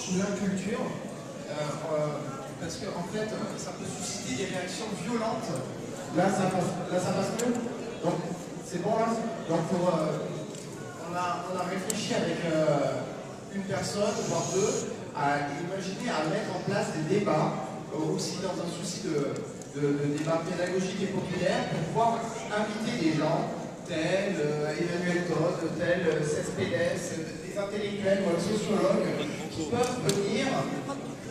sous l'inculture, parce qu'en fait, ça peut susciter des réactions violentes. Là, ça passe mieux. Donc, c'est bon là. Donc, on a réfléchi avec une personne, voire deux, à imaginer à mettre en place des débats, aussi dans un souci de débat pédagogique et populaire, pour pouvoir inviter des gens, tels Emmanuel Todd, tels Cespedes, des intellectuels ou des sociologues, qui peuvent venir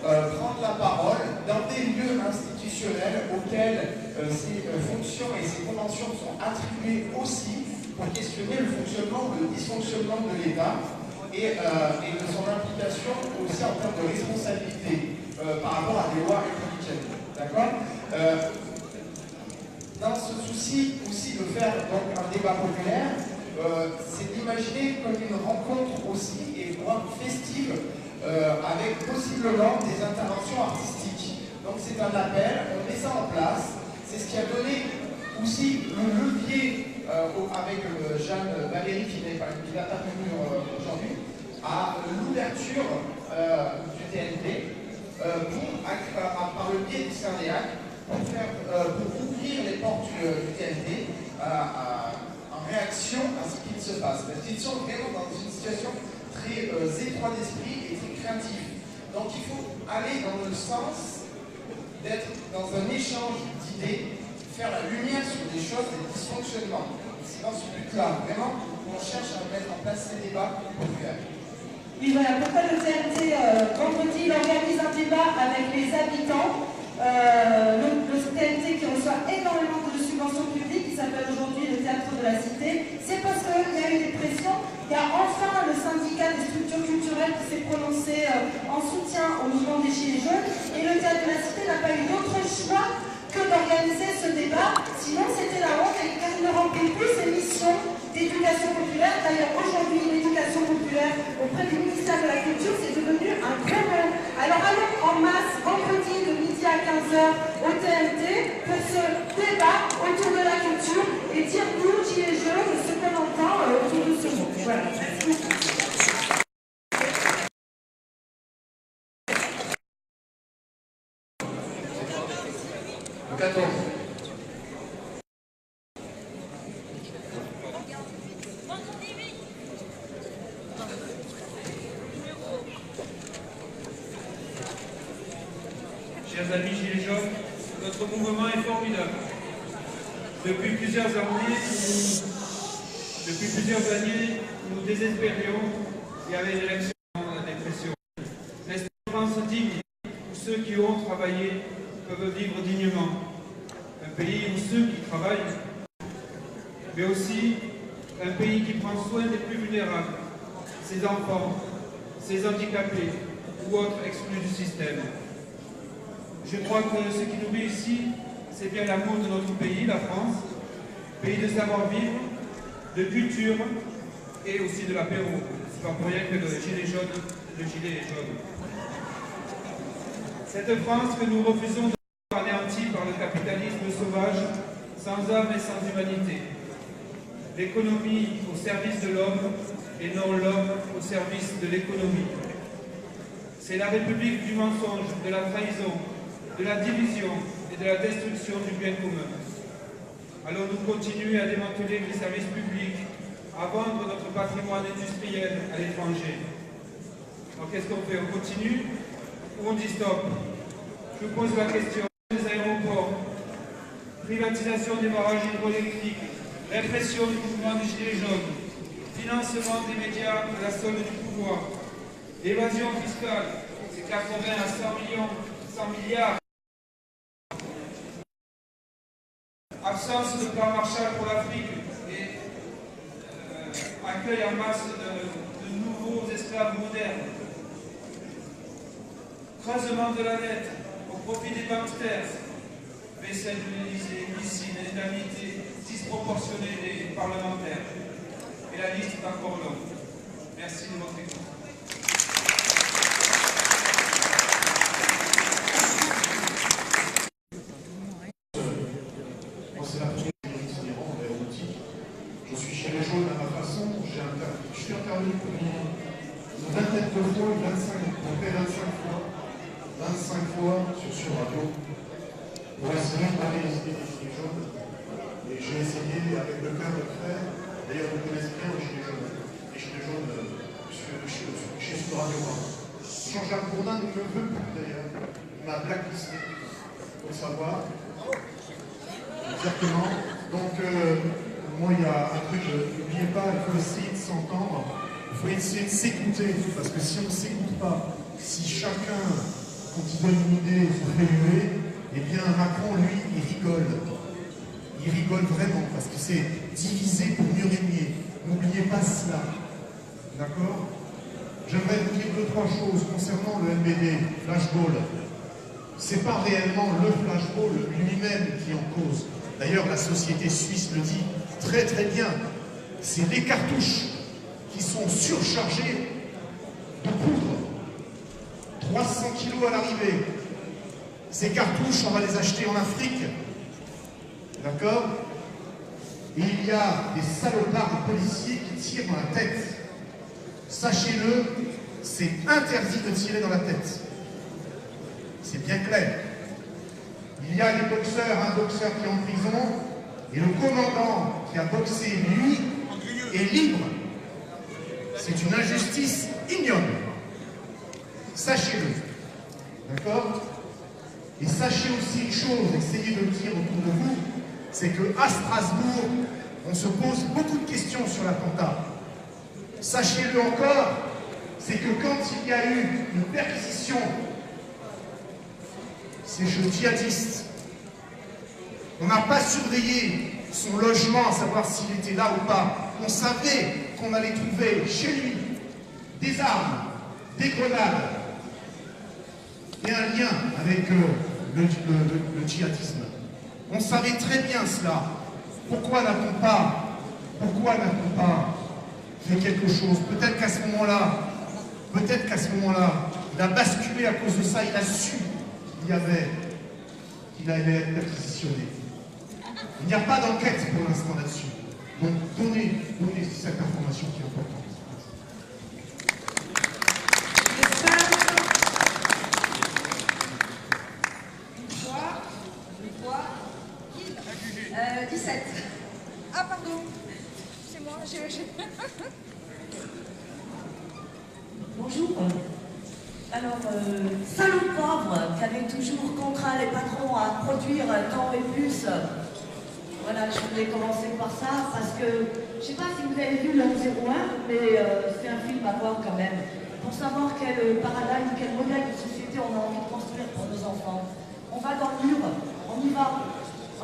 prendre la parole dans des lieux institutionnels auxquels ces fonctions et ces conventions sont attribuées aussi pour questionner le fonctionnement ou le dysfonctionnement de l'État et de son implication aussi en termes de responsabilité par rapport à des lois républicaines. D'accord dans ce souci aussi de faire donc, un débat populaire, c'est d'imaginer comme une rencontre aussi et voire festive avec possiblement des interventions artistiques. Donc c'est un appel, on met ça en place, c'est ce qui a donné aussi le levier avec Jeanne Valérie qui n'est pas venue aujourd'hui, à l'ouverture du TNT par le biais du Syndéac pour ouvrir les portes du TNT en réaction à ce qu'il se passe. Parce qu'ils sont vraiment dans une situation très étroite d'esprit et très créative. Donc il faut aller dans le sens d'être dans un échange d'idées, faire la lumière sur des choses, des dysfonctionnements. C'est dans ce but-là, vraiment, qu'on cherche à mettre en place ces débats populaires. Oui, voilà, pourquoi le TNT, vendredi, il organise un débat avec les habitants. Le TNT qui reçoit énormément de subventions publiques, qui s'appelle aujourd'hui le Théâtre de la Cité, c'est parce qu'il y a eu des pressions. Il y a enfin le syndicat des structures culturelles qui s'est prononcé en soutien au mouvement des Gilets jaunes, et le Théâtre de la Cité n'a pas eu d'autre choix que d'organiser ce débat, sinon c'était la honte, car il ne remplit plus ses missions d'éducation populaire. D'ailleurs, aujourd'hui, l'éducation populaire auprès du ministère de la Culture, c'est devenu un gros mot. Alors allons en masse, vendredi de midi à 15h au TNT, pour ce débat autour de la culture et dire nous, Gilets jaunes, ce qu'on entend autour de ce mot. Voilà, merci beaucoup. Le 14. Chers amis Gilets jaunes, notre mouvement est formidable. Depuis plusieurs années, nous désespérions, il y avait une élection, la dépression. L'espérance digne, où ceux qui ont travaillé peuvent vivre dignement. Un pays où ceux qui travaillent, mais aussi un pays qui prend soin des plus vulnérables, ses enfants, ses handicapés ou autres exclus du système. Je crois que ce qui nous met ici, c'est bien l'amour de notre pays, la France, pays de savoir-vivre, de culture et aussi de l'apéro. C'est pas pour rien que le gilet est jaune. Cette France que nous refusons de voir anéantie par le capitalisme sauvage, sans âme et sans humanité. L'économie au service de l'homme et non l'homme au service de l'économie. C'est la République du mensonge, de la trahison, de la division et de la destruction du bien commun. Allons-nous continuer à démanteler les services publics, à vendre notre patrimoine industriel à l'étranger? Alors qu'est-ce qu'on fait? On continue ou on dit stop? Je vous pose la question. Des aéroports, privatisation des barrages hydroélectriques, répression du mouvement des Gilets jaunes, financement des médias à la solde du pouvoir, évasion fiscale, c'est 80 à 100 milliards. Absence de plan Marshall pour l'Afrique et accueil en masse de nouveaux esclaves modernes. Creusement de la dette au profit des banksters. Vaisselle de l'Élysée, piscine, indemnité disproportionnée des parlementaires. Et la liste est encore longue. Merci de votre écoute. Je suis chez les jaunes à ma façon, je suis intervenu pour une vingtaine de fois, on fait 25 fois sur Radio, pour essayer de parler des Gilets jaunes. Et j'ai essayé avec le cœur de le faire. D'ailleurs, vous connaissez bien les Gilets jaunes. Les Gilets jaunes chez Sud Radio. Jean-Jacques Bourdin ne me veut plus d'ailleurs. Il m'a blacklisté. Il faut savoir. Exactement. Donc, moi, il y a un truc, n'oubliez pas, il faut essayer de s'entendre. Il faut essayer de s'écouter. Parce que si on ne s'écoute pas, si chacun, quand il donne une idée, se fait huer, eh bien, Macron, lui, il rigole. Il rigole vraiment, parce que c'est diviser pour mieux régner. N'oubliez pas cela. D'accord? J'aimerais vous dire 2-3 choses concernant le MBD, flashball. C'est pas réellement le flashball lui-même qui est en cause. D'ailleurs, la société suisse le dit très très bien. C'est les cartouches qui sont surchargées de poudre. 300 kilos à l'arrivée. Ces cartouches, on va les acheter en Afrique. D'accord? Et il y a des salopards de policiers qui tirent dans la tête. Sachez-le, c'est interdit de tirer dans la tête. C'est bien clair. Il y a des boxeurs, un boxeur qui est en prison, et le commandant qui a boxé, lui, est libre. C'est une injustice ignoble. Sachez-le. D'accord? Et sachez aussi une chose, essayez de le dire autour de vous, c'est qu'à Strasbourg, on se pose beaucoup de questions sur l'attentat. Sachez-le encore, c'est que quand il y a eu une perquisition, ces jeux djihadistes, on n'a pas surveillé son logement, à savoir s'il était là ou pas. On savait qu'on allait trouver chez lui des armes, des grenades et un lien avec le djihadisme. On savait très bien cela. Pourquoi n'a-t-on pas fait quelque chose? Peut-être qu'à ce moment-là, il a basculé à cause de ça, il a su qu'il allait être perquisitionné. Il n'y a pas d'enquête pour l'instant là-dessus. Donc donnez cette information qui est importante. Une fois, 17. Ah pardon, c'est moi, Bonjour. Alors, salaud pauvre qui avait toujours contraint les patrons à produire tant et plus. Voilà, je voulais commencer par ça parce que je ne sais pas si vous avez vu l'homme 01, mais c'est un film à voir quand même. Pour savoir quel paradigme, quel modèle de société on a envie de construire pour nos enfants. On va dans le mur, on y va.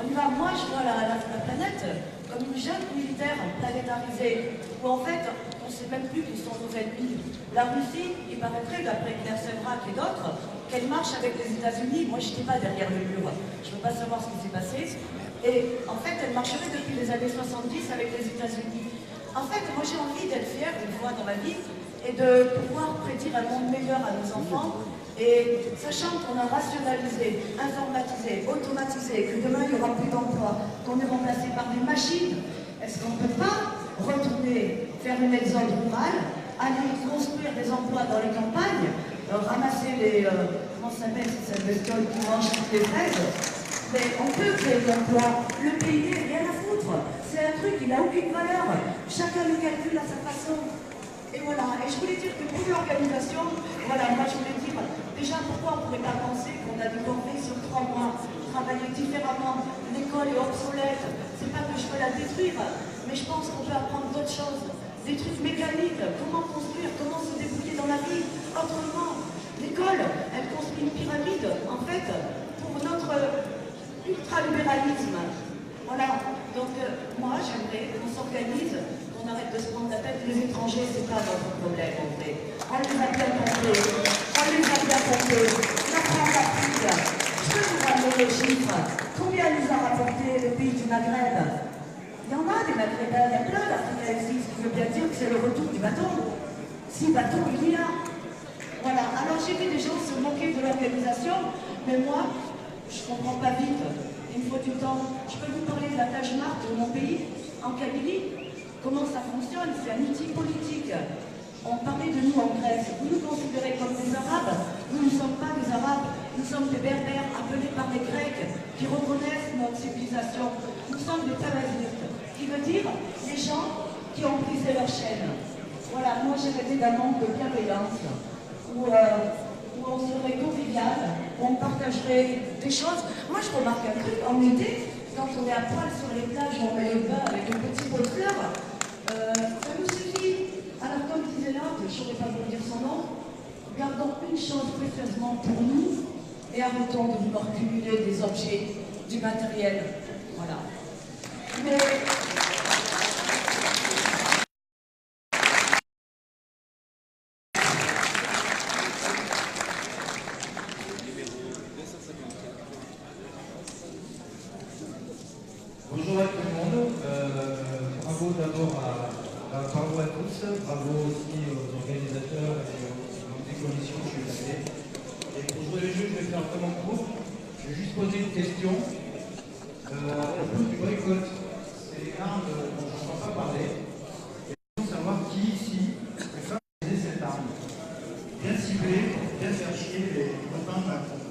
Moi, je vois la planète comme une jeune militaire planétarisée, où en fait, on ne sait même plus qui sont nos ennemis. La Russie, il paraîtrait, d'après Claire Sévrac et d'autres, qu'elle marche avec les États-Unis. Moi, je n'étais pas derrière le mur. Je ne veux pas savoir ce qui s'est passé. Et en fait, elle marcherait depuis les années 70 avec les États-Unis. En fait, moi, j'ai envie d'être fière une fois dans ma vie et de pouvoir prédire un monde meilleur à nos enfants. Et sachant qu'on a rationalisé, informatisé, automatisé, que demain il n'y aura plus d'emplois, qu'on est remplacé par des machines, est-ce qu'on ne peut pas retourner faire une exode rurale, aller construire des emplois dans les campagnes, ramasser les... comment ça s'appelle cette bestiole qui mange toutes les fraises? Mais on peut créer de l'emploi. Le pays n'est rien à foutre. C'est un truc qui n'a aucune valeur. Chacun le calcule à sa façon. Et voilà, et je voulais dire que pour l'organisation, voilà, moi je voulais dire, déjà pourquoi on ne pourrait pas penser qu'on a des corvées sur 3 mois, travailler différemment, l'école est obsolète, c'est pas que je veux la détruire, mais je pense qu'on peut apprendre d'autres choses, des trucs mécaniques, comment construire, comment se débrouiller dans la vie, autrement. L'école, elle construit une pyramide, en fait, pour notre ultralibéralisme. Voilà, donc moi j'aimerais qu'on s'organise, qu'on arrête de se prendre la tête. Les étrangers, c'est pas notre problème en fait. On les a bien compris, La France Afrique, je peux vous ramener les chiffres. Combien nous a rapporté le pays du Maghreb? Il y en a des Maghrébins, il y a plein d'Africains ici, ce qui veut bien dire que c'est le retour du bâton. Si bâton il y a. Voilà, alors j'ai vu des gens se moquer de l'organisation, mais moi, je comprends pas vite. Il me faut du temps. Je peux vous parler de la Taj Mahal de mon pays, en Kabylie. Comment ça fonctionne? C'est un outil politique. On parlait de nous en Grèce. Vous nous considérez comme des Arabes. Nous ne sommes pas des Arabes. Nous sommes des Berbères appelés par les Grecs qui reconnaissent notre civilisation. Nous sommes des Tamazites, qui veut dire les gens qui ont brisé leur chaîne. Voilà, moi j'ai rêvé d'un monde de bienveillance où on serait convivial, où on partagerait des choses. Moi je remarque un truc, en été, quand on est à poil sur les plages, on met le bain avec un petit pot de fleurs, ça nous suffit. Alors comme disait l'autre, je ne saurais pas vous dire son nom, gardons une chose précieusement pour nous et arrêtons de vouloir cumuler des objets, du matériel. Voilà. Mais... Bonjour à tout le monde, bravo d'abord bravo à tous, bravo aussi aux organisateurs et aux des commissions qui sont allées. Et pour jouer le jeu, je vais faire comme en groupe. Je vais juste poser une question. Au bout du boycott, c'est une arme dont je n'entends pas parler. Et il faut savoir qui ici peut utiliser cette arme. Bien cibler, bien faire chier les copains de la France.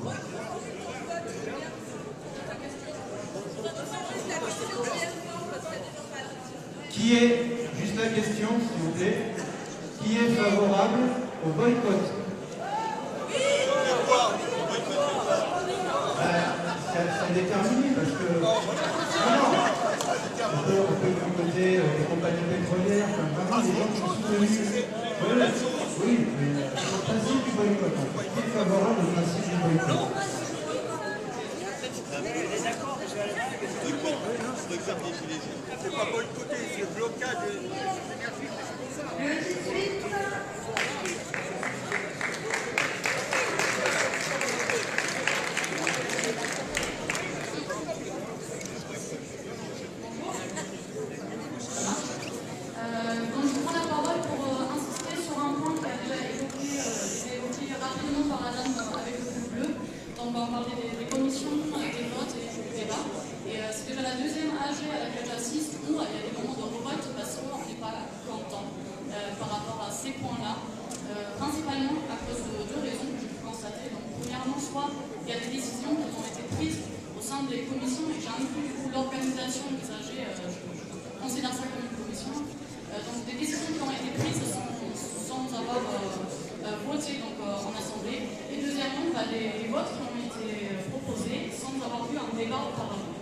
Qui est, juste la question s'il vous plaît, qui est favorable au boycott? C'est déterminé parce que... Non, on peut boycotter les compagnies pétrolières, vraiment des gens qui sont soutenus. Oui, mais c'est le principe du boycott. Qui est favorable au principe du boycott? C'est pas boycotter, c'est le blocage de l'énergie. Donc je prends la parole pour insister sur un point qui a déjà été évoqué rapidement par la dame avec le pull bleu. Donc on va parler des commissions, des votes et du débat. Et c'est déjà la deuxième AG à laquelle j'assiste où il y a des moments de revolte parce qu'on n'est pas content par rapport à ces points-là. Principalement à cause de deux raisons que j'ai pu constater. Donc premièrement, je crois qu'il y a des décisions qui ont été prises au sein des commissions et j'inclus du coup l'organisation des AG, je considère ça comme une commission. Donc des décisions qui ont été prises sans avoir voté donc, en assemblée. Et deuxièmement, les votes qui ont été proposés sans avoir eu un débat auparavant.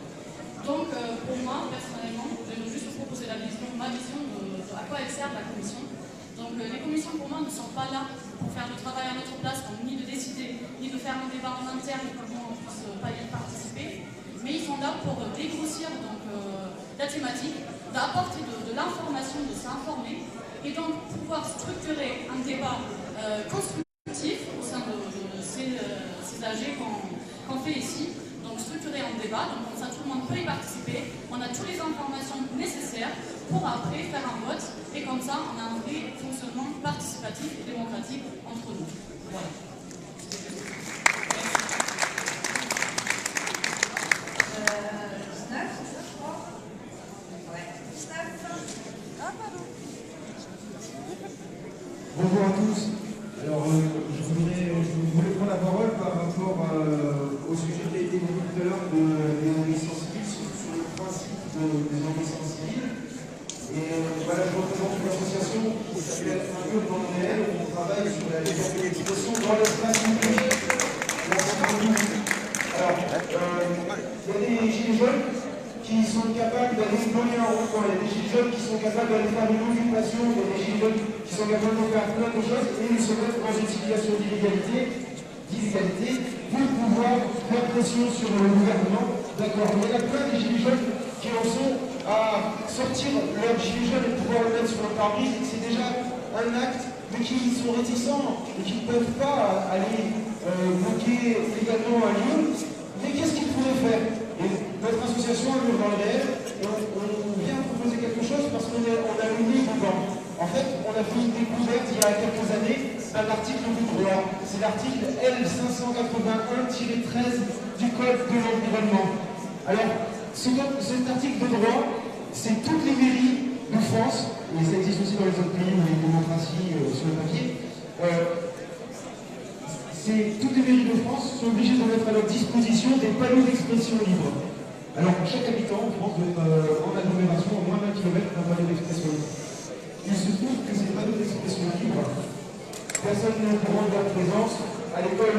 Donc pour moi, personnellement, je vais juste vous proposer ma vision de à quoi elle sert la commission. Donc les commissions pour moi ne sont pas là pour faire le travail à notre place, donc, ni de décider, ni de faire un débat en interne pour qu'on ne puisse pas y participer, mais ils sont là pour dégrossir donc, la thématique, d'apporter de l'information, de s'informer, et donc pouvoir structurer un débat constructif au sein de ces AG qu'on fait ici. Donc structurer un débat, donc comme ça tout le monde peut y participer, on a toutes les informations nécessaires pour après faire un vote, et comme ça on a un vrai fonctionnement participatif et démocratique entre nous. Voilà. Bonjour à tous. Alors, je voulais prendre la parole par rapport au sujet qui a été évoqué tout à l'heure des organisations civiles, sur le principe des organisations civiles. Et voilà, je représente une association qui s'appelle Un mur dans le réel, où on travaille sur la démocratisation dans l'espace public. Alors, il y a des gilets jaunes qui sont capables d'aller donner un rond-point, il y a des gilets jaunes qui sont capables d'aller faire une occupation, il y a des gilets jaunes qui sont capables de faire plein de choses et ils se mettent dans une situation d'illégalité pour pouvoir faire pression sur le gouvernement. D'accord, il y en a plein des gilets jaunes qui en sont à sortir leur gilet jaune et pouvoir le mettre sur le pare-brise. C'est déjà un acte, mais qui sont réticents et qui ne peuvent pas aller bloquer légalement un lieu. Mais qu'est-ce qu'ils pourraient faire? Et notre association, Un mur dans le réel, on vient proposer quelque chose parce qu'on a une ligne dedans. En fait, on a fait une découverte il y a quelques années d'un article du droit. C'est l'article L581-13 du Code de l'environnement. Alors, cet article de droit, c'est toutes les mairies de France, et ça existe aussi dans les autres pays où il y a une démocratie ainsi sur le papier. Toutes les mairies de France sont obligées de mettre à leur disposition des panneaux d'expression libre. Alors chaque habitant en France doit être en agglomération au moins 20 km d'un panneau d'expression libre. Il se trouve que ces panneaux d'expression libre, personne n'est au courant de leur présence. À l'école,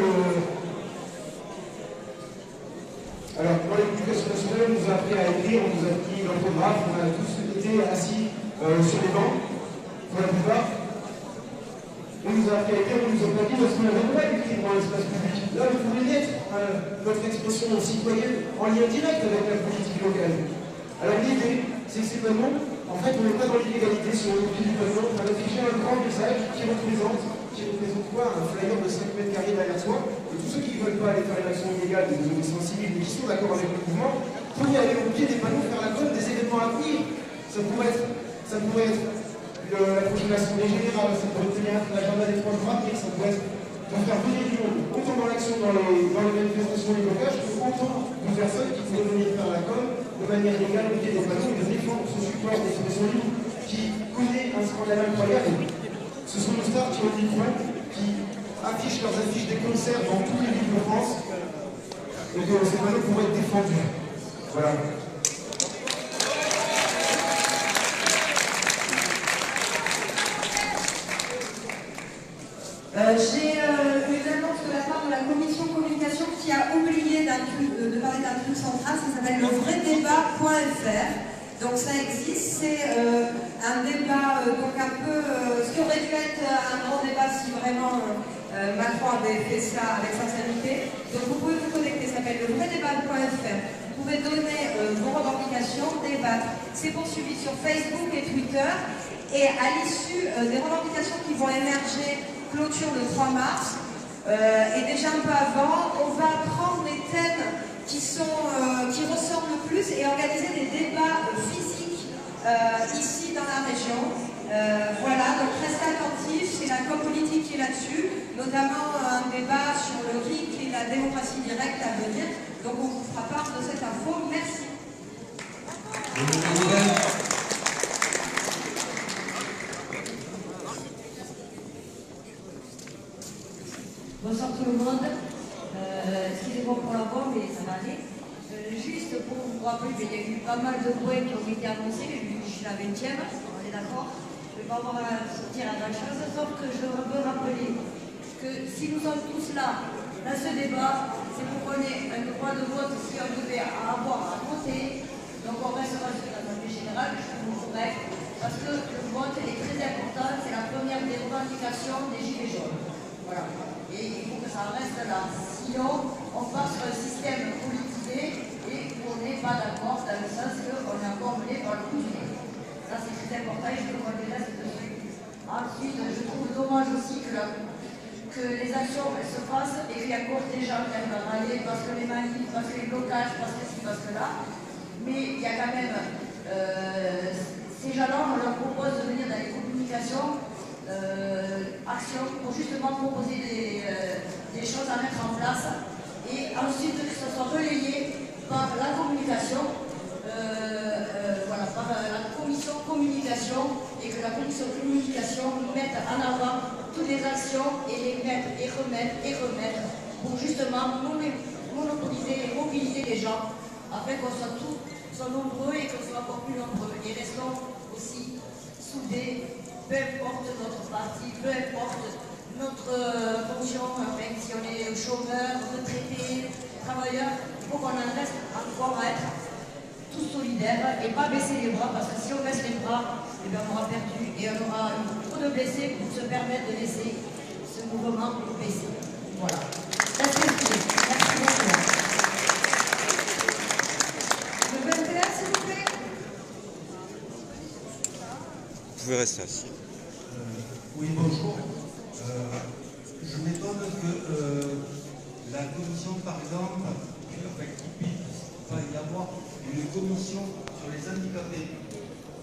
alors pour l'éducation nationale, on nous a appris à écrire, on nous a appris l'orthographe, on a tous été assis sur les bancs, pour la plupart. On nous a appris à écrire, on nous a pas dit parce qu'on n'avait pas d'écrire dans l'espace public. Là, vous pouvez mettre notre expression citoyenne en lien direct avec la politique locale. Alors l'idée, c'est que ces panneaux, en fait, on n'est pas dans l'illégalité sur le pied du panneau, on a affiché un grand message qui représente quoi? Un flyer de 5 mètres carrés derrière soi. Et tous ceux qui ne veulent pas aller faire une action illégale, des désobéissances civiles, mais qui sont d'accord avec le mouvement, pourraient aller au pied des panneaux faire la com des événements à venir. Ça pourrait être la prochaine assemblée générale, ça pourrait tenir l'agenda des 3 jours à venir, ça pourrait être de faire venir du monde, autant dans l'action dans les manifestations et les blocages, que autant de personnes qui pourraient venir faire la com de manière légale au pied des panneaux et de défendre ce support d'expression libre qui connaît un scandale incroyable. Ce sont nos stars qui ont le micro, qui affichent leurs affiches des concerts dans toutes les villes de France, et que ces panneaux pourraient être défendus. Voilà. J'ai une annonce de la part de la commission communication qui a oublié de parler d'un truc central, ça s'appelle levraidébat.fr. Donc ça existe, c'est un débat donc un peu ce qui aurait dû être un grand débat si vraiment Macron avait fait ça avec sincérité. Donc vous pouvez vous connecter, ça s'appelle levraidébat.fr. Vous pouvez donner vos revendications, débattre. C'est poursuivi sur Facebook et Twitter. Et à l'issue des revendications qui vont émerger, clôture le 3 mars, et déjà un peu avant, on va prendre les thèmes qui ressortent le plus et organiser des débats physiques ici dans la région. Voilà, donc restez attentifs, c'est la com politique qui est là-dessus, notamment un débat sur le RIC et la démocratie directe à venir. Donc on vous fera part de cette info. Merci. Bonsoir tout le monde. Excusez-moi pour la voix, mais ça va aller. Juste pour vous rappeler, il y a eu pas mal de points qui ont été annoncés. Je suis la 20e, on est d'accord. Je ne vais pas avoir à sortir à grand chose, sauf que je veux rappeler que si nous sommes tous là, dans ce débat, c'est pour qu'on ait un droit de vote si on devait avoir à voter. Donc on restera sur l'Assemblée générale, je trouve correct, parce que le vote est très important, c'est la première des revendications des Gilets jaunes. Voilà. Et il faut que ça reste là. Sinon, on passe sur un système politisé et où on n'est pas d'accord dans le sens qu'on est encore mené par le coup du nez. Ça, c'est très important et je veux qu'on les reste dessus. Ensuite, je trouve dommage aussi que les actions se fassent et qu'il y a encore des gens qui arrivent à râler parce que les manifs, parce que les blocages, parce que ci, parce que là. Mais il y a quand même ces gens-là, on leur propose de venir dans les communications. Action pour justement proposer des choses à mettre en place et ensuite que ce soit relayé par la communication, voilà, par la commission communication et que la commission communication mette en avant toutes les actions et les mettre et remettre pour justement monopoliser et mobiliser les gens afin qu'on soit nombreux et qu'on soit encore plus nombreux et restons aussi soudés. Peu importe notre parti, peu importe notre fonction, même si on est chômeur, retraité, travailleur, il faut qu'on en reste encore à être tous solidaires et pas baisser les bras, parce que si on baisse les bras, eh bien, on aura perdu et on aura trop de blessés pour se permettre de laisser ce mouvement baisser. Voilà. Merci beaucoup. Le 21, s'il vous plaît. Vous pouvez rester assis. Oui, bonjour. Je m'étonne que la commission, par exemple, qu'il puisse pas y avoir une commission sur les handicapés.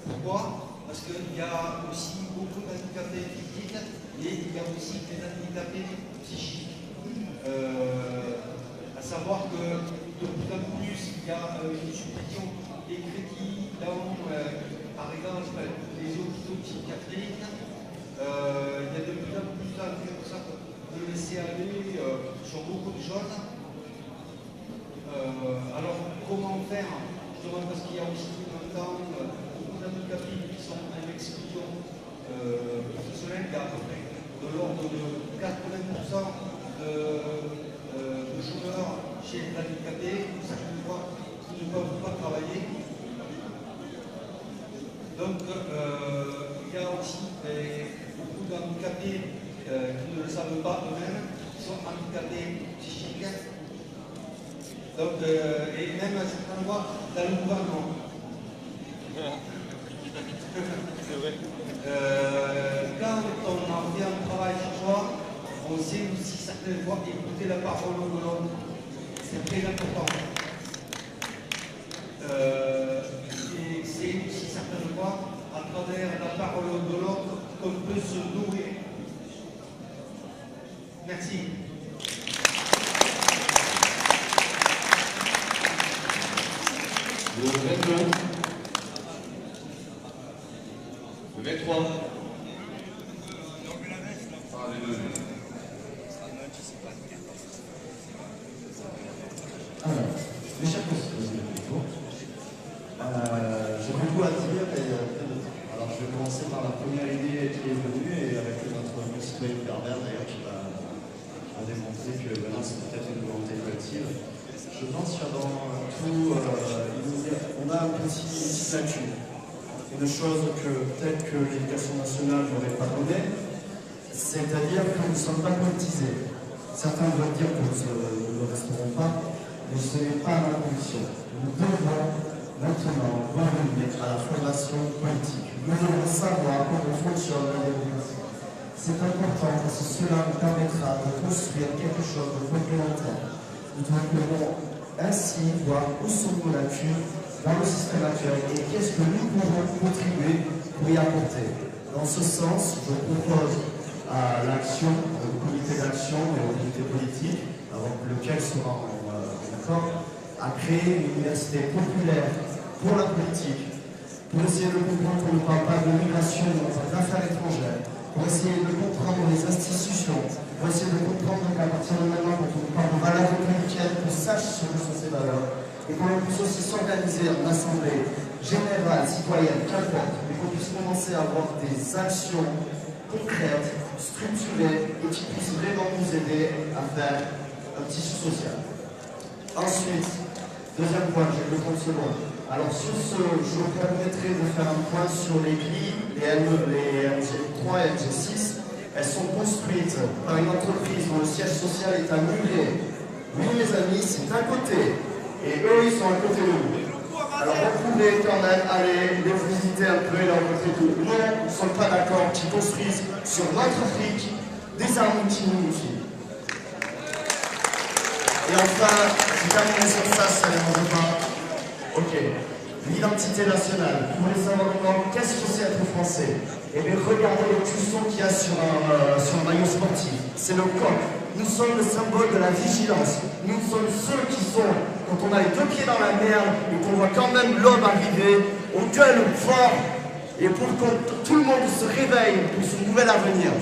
Pourquoi? Parce qu'il y a aussi beaucoup d'handicapés physiques et il y a aussi des handicapés psychiques. À savoir que de plus en plus, il y a une suppression des crédits dans, par exemple, les hôpitaux psychiatriques. laisser aller sur beaucoup de choses. Alors, comment faire? Justement, parce qu'il y a aussi maintenant beaucoup d'handicapés qui sont en exclusion professionnelle, il y a à peu près de l'ordre de 80% de chômeurs chez les handicapés, certaines fois qui ne peuvent pas travailler. Donc, il y a aussi beaucoup d'handicapés qui ne le savent pas eux-mêmes, qui sont handicapés psychiques. Donc, et même à certains endroits dans le gouvernement. C'est vrai. Quand on a fait un travail sur soi, on sait aussi certaines fois écouter la parole de l'autre. C'est très important. Et c'est aussi certaines fois à travers la parole de l'autre qu'on peut se nourrir. Merci. Le 22. Le 23. Ah, les deux. Alors, mes chers collègues, j'ai beaucoup à dire. Alors, je vais commencer par la première idée qui est venue et avec notre concitoyen Berbère d'ailleurs qui va démontrer que voilà, c'est peut-être une volonté collective. Je pense qu'avant tout, on a une petite lacune. Une chose que peut-être que l'éducation nationale n'aurait pas donnée, c'est-à-dire que nous ne sommes pas politisés. Certains doivent dire que nous ne le resterons pas, mais ce n'est pas ma condition. Nous devons maintenant revenir à la formation politique. Nous devons savoir comment fonctionne la démocratie. C'est important parce que cela nous permettra de construire quelque chose de complémentaire. Nous devons ainsi voir où sont nos lacunes dans le système actuel et qu'est-ce que nous pouvons contribuer pour y apporter. Dans ce sens, je propose à l'action, au comité d'action et au comité politique, avec lequel sera en accord, à créer une université populaire pour la politique, pour essayer de comprendre qu'on ne parle pas de migration, on parle d'affaires étrangères, pour essayer de comprendre les institutions, pour essayer de comprendre qu'à partir de maintenant, quand on parle de valeurs républicaines, qu'on sache ce que sont ces valeurs, et qu'on puisse aussi s'organiser en assemblée générale, citoyenne, qu'importe, mais qu'on puisse commencer à avoir des actions concrètes, structurées, et qui puissent vraiment nous aider à faire un tissu social. Ensuite, deuxième point, j'ai 30 secondes. Alors sur ce, je vous permettrai de faire un point sur les grilles, les MG3 et MG6. Elles sont construites par une entreprise dont le siège social est à Muret. Oui, mes amis, c'est à côté. Et eux, ils sont à côté de nous. Alors, vous pouvez quand même aller les visiter un peu et leur montrer tout. Nous, nous ne sommes pas d'accord qu'ils construisent sur notre fric des armes qui nous mutilent. Et enfin, je termine sur ça, ça ne mange pas. Ok. L'identité nationale. Vous voulez savoir maintenant qu'est-ce que c'est être français? Eh bien, regardez le cusson qu'il y a sur un maillot sportif. C'est le coq. Nous sommes le symbole de la vigilance. Nous sommes ceux qui sont, quand on a les deux pieds dans la merde et qu'on voit quand même l'homme arriver, on gueule fort et pour que tout le monde se réveille pour ce nouvel avenir.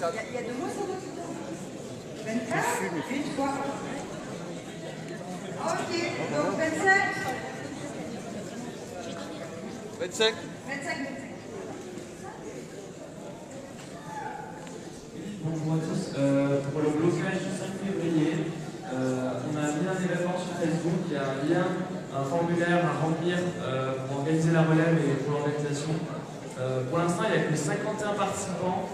Il y a de moins en moins de temps. 24, 8 fois. Ok, donc 25. 25. 25. Bonjour à tous. Pour le blocage du 5 février, on a mis un événement sur Facebook. Il y a un lien, un formulaire à remplir pour organiser la relève et pour l'organisation. Pour l'instant, il n'y a que 51 participants.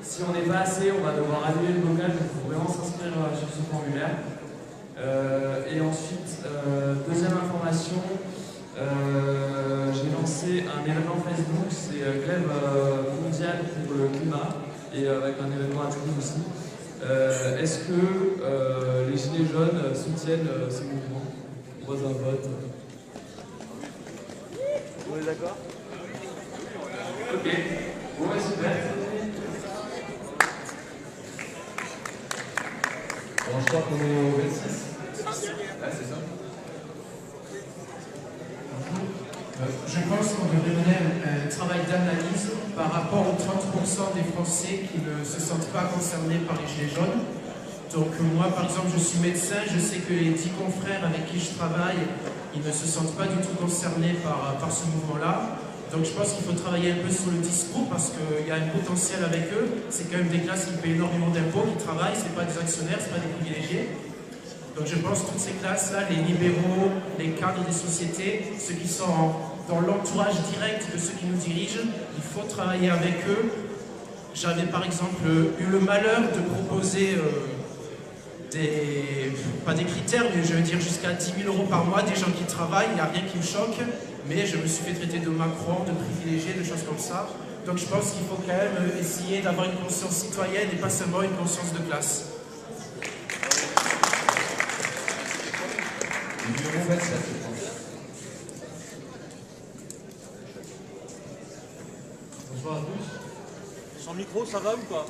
Si on n'est pas assez, on va devoir annuler le blocage. Il faut vraiment s'inscrire sur ce formulaire. Et ensuite, deuxième information, j'ai lancé un événement Facebook, c'est Grève mondiale pour le climat, et avec un événement à Toulouse aussi. Est-ce que les Gilets jaunes soutiennent ce mouvement? On pose un vote. On est d'accord? Ok, bon, ouais, super. Bon, je crois qu'on est au 26. Ouais, c'est ça. Je pense qu'on devrait mener un travail d'analyse par rapport aux 30% des Français qui ne se sentent pas concernés par les Gilets jaunes. Donc moi, par exemple, je suis médecin, je sais que les 10 confrères avec qui je travaille, ils ne se sentent pas du tout concernés par ce mouvement-là. Donc je pense qu'il faut travailler un peu sur le discours parce qu'il y a un potentiel avec eux. C'est quand même des classes qui payent énormément d'impôts, qui travaillent, ce n'est pas des actionnaires, ce n'est pas des privilégiés. Donc je pense que toutes ces classes-là, les libéraux, les cadres des sociétés, ceux qui sont dans l'entourage direct de ceux qui nous dirigent, il faut travailler avec eux. J'avais par exemple eu le malheur de proposer pas des critères, mais je veux dire jusqu'à 10 000 € par mois, des gens qui travaillent, il n'y a rien qui me choque, mais je me suis fait traiter de Macron, de privilégié, de choses comme ça. Donc je pense qu'il faut quand même essayer d'avoir une conscience citoyenne et pas seulement une conscience de classe. Numéro 27, je pense. Bonsoir à tous. Sans micro, ça va ou pas?